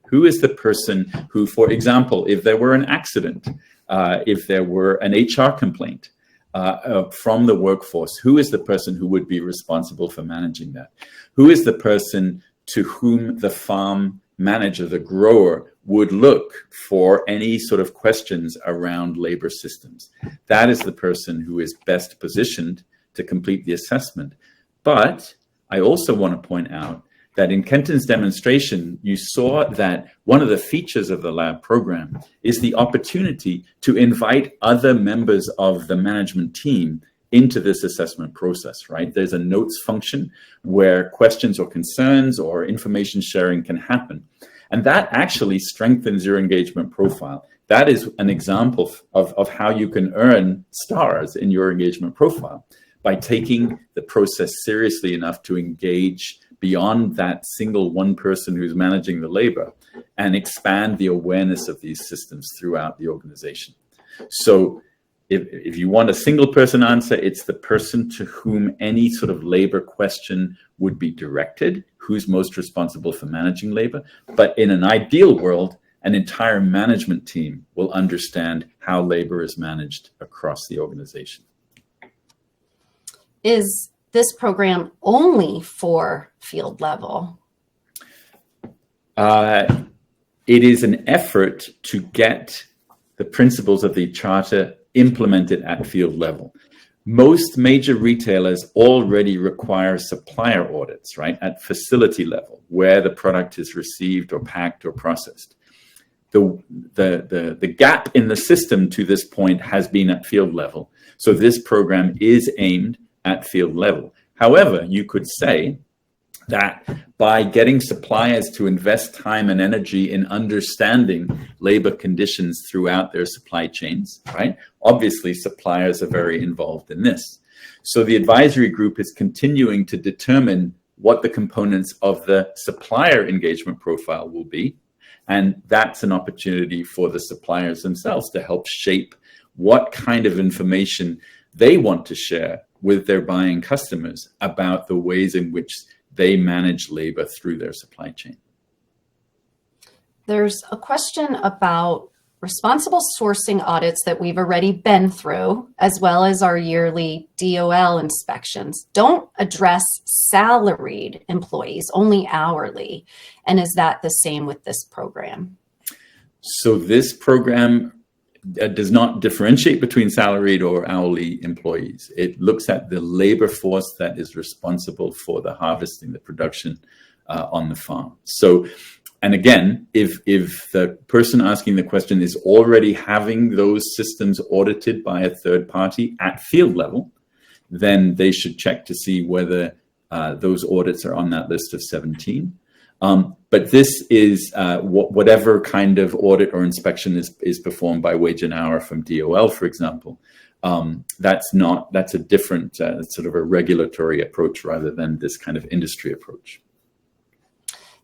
Who is the person who, for example, if there were an accident, if there were an HR complaint from the workforce, who is the person who would be responsible for managing that? Who is the person to whom the farm manager, the grower, would look for any sort of questions around labor systems? That is the person who is best positioned to complete the assessment. But I also want to point out that in Kenton's demonstration, you saw that one of the features of the lab program is the opportunity to invite other members of the management team into this assessment process, right? There's a notes function where questions or concerns or information sharing can happen. And that actually strengthens your engagement profile. That is an example of how you can earn stars in your engagement profile, by taking the process seriously enough to engage beyond that single one person who's managing the labor and expand the awareness of these systems throughout the organization. So if you want a single person answer, it's the person to whom any sort of labor question would be directed, who's most responsible for managing labor. But in an ideal world, an entire management team will understand how labor is managed across the organization. Is this program only for field level? It is an effort to get the principles of the charter implemented at field level. Most major retailers already require supplier audits, right, at facility level, where the product is received or packed or processed. The gap in the system to this point has been at field level. So this program is aimed at field level. However, you could say that by getting suppliers to invest time and energy in understanding labor conditions throughout their supply chains, right? Obviously, suppliers are very involved in this. So the advisory group is continuing to determine what the components of the supplier engagement profile will be. And that's an opportunity for the suppliers themselves to help shape what kind of information they want to share with their buying customers about the ways in which they manage labor through their supply chain. There's a question about responsible sourcing audits that we've already been through, as well as our yearly DOL inspections. Don't address salaried employees, only hourly. And is that the same with this program? So this program does not differentiate between salaried or hourly employees. It looks at the labor force that is responsible for the harvesting, the production on the farm. So, and again, if the person asking the question is already having those systems audited by a third party at field level, then they should check to see whether those audits are on that list of 17. But this is whatever kind of audit or inspection is performed by Wage and Hour from DOL, for example. That's a different sort of a regulatory approach rather than this kind of industry approach.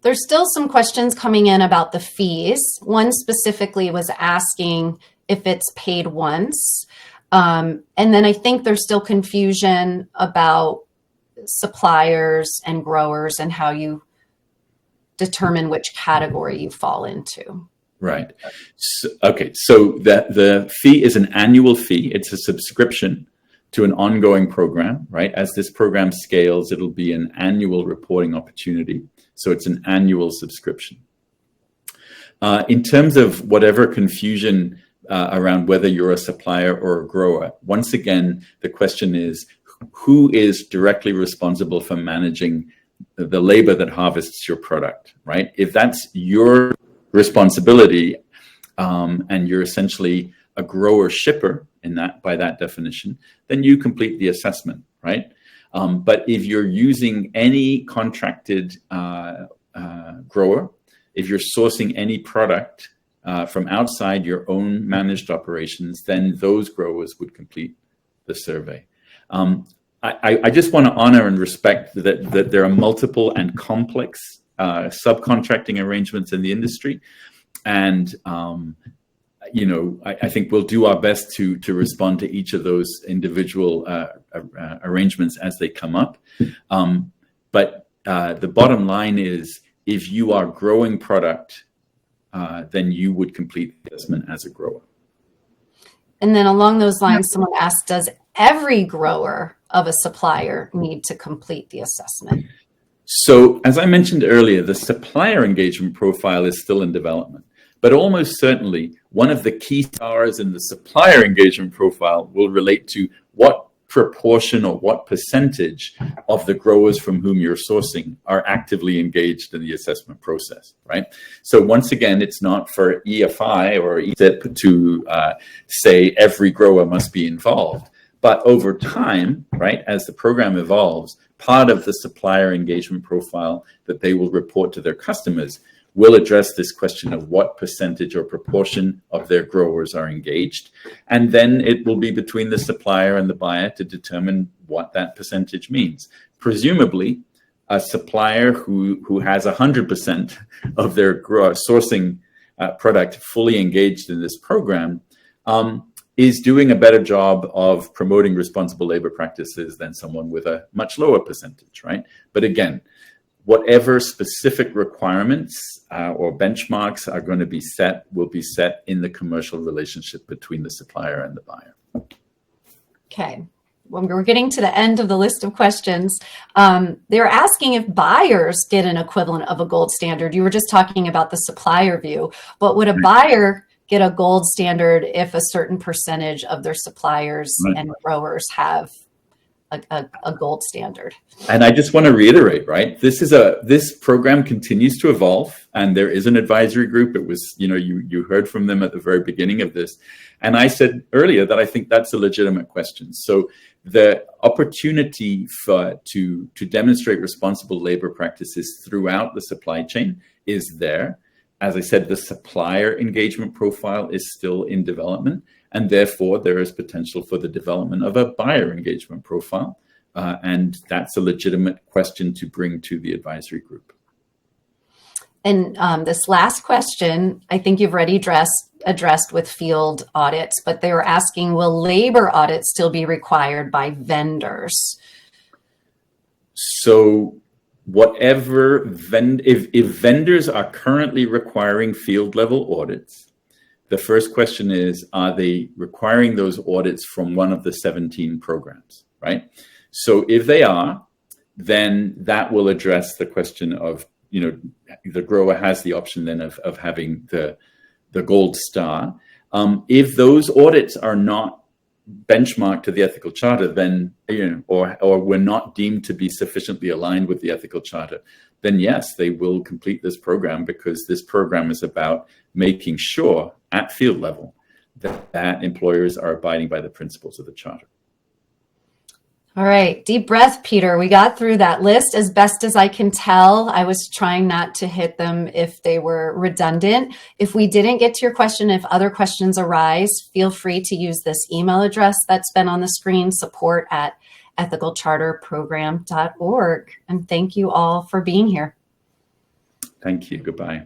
There's still some questions coming in about the fees. One specifically was asking if it's paid once. And then I think there's still confusion about suppliers and growers and how you determine which category you fall into. Right. So, okay. So the fee is an annual fee. It's a subscription to an ongoing program, right? As this program scales, it'll be an annual reporting opportunity. So it's an annual subscription. In terms of whatever confusion around whether you're a supplier or a grower, once again, the question is, who is directly responsible for managing the labor that harvests your product, right? If that's your responsibility, and you're essentially a grower shipper by that definition, then you complete the assessment, right? But if you're using any contracted grower, if you're sourcing any product from outside your own managed operations, then those growers would complete the survey. I just want to honor and respect that there are multiple and complex subcontracting arrangements in the industry. And I think we'll do our best to respond to each of those individual arrangements as they come up. But the bottom line is, if you are growing product, then you would complete the assessment as a grower. And then along those lines, someone asked, does every grower of a supplier need to complete the assessment? So as I mentioned earlier, the supplier engagement profile is still in development, but almost certainly one of the key stars in the supplier engagement profile will relate to what proportion or what percentage of the growers from whom you're sourcing are actively engaged in the assessment process, right? So once again, it's not for EFI or ECIP to say every grower must be involved. But over time, right, as the program evolves, part of the supplier engagement profile that they will report to their customers will address this question of what percentage or proportion of their growers are engaged. And then it will be between the supplier and the buyer to determine what that percentage means. Presumably, a supplier who has 100% of their sourcing product fully engaged in this program is doing a better job of promoting responsible labor practices than someone with a much lower percentage, right? But again, whatever specific requirements or benchmarks are going to be set will be set in the commercial relationship between the supplier and the buyer. Okay. When we're getting to the end of the list of questions, they're asking if buyers get an equivalent of a gold standard. You were just talking about the supplier view, but would a buyer get a gold standard if a certain percentage of their suppliers and growers have a gold standard? And I just want to reiterate, right? This program continues to evolve, and there is an advisory group. It was, you heard from them at the very beginning of this. And I said earlier that I think that's a legitimate question. So the opportunity to demonstrate responsible labor practices throughout the supply chain is there. As I said, the supplier engagement profile is still in development, and therefore there is potential for the development of a buyer engagement profile. And that's a legitimate question to bring to the advisory group. And this last question, I think you've already addressed with field audits, but they were asking, will labor audits still be required by vendors? So whatever if vendors are currently requiring field level audits, the first question is, are they requiring those audits from one of the 17 programs, right? So if they are, then that will address the question of, the grower has the option then of having the gold star. If those audits are not benchmarked to the ethical charter, then, or were not deemed to be sufficiently aligned with the ethical charter, then yes, they will complete this program, because this program is about making sure at field level that employers are abiding by the principles of the charter. All right, deep breath, Peter. We got through that list as best as I can tell. I was trying not to hit them if they were redundant. If we didn't get to your question, if other questions arise, feel free to use this email address that's been on the screen, support@ethicalcharterprogram.org. And thank you all for being here. Thank you. Goodbye.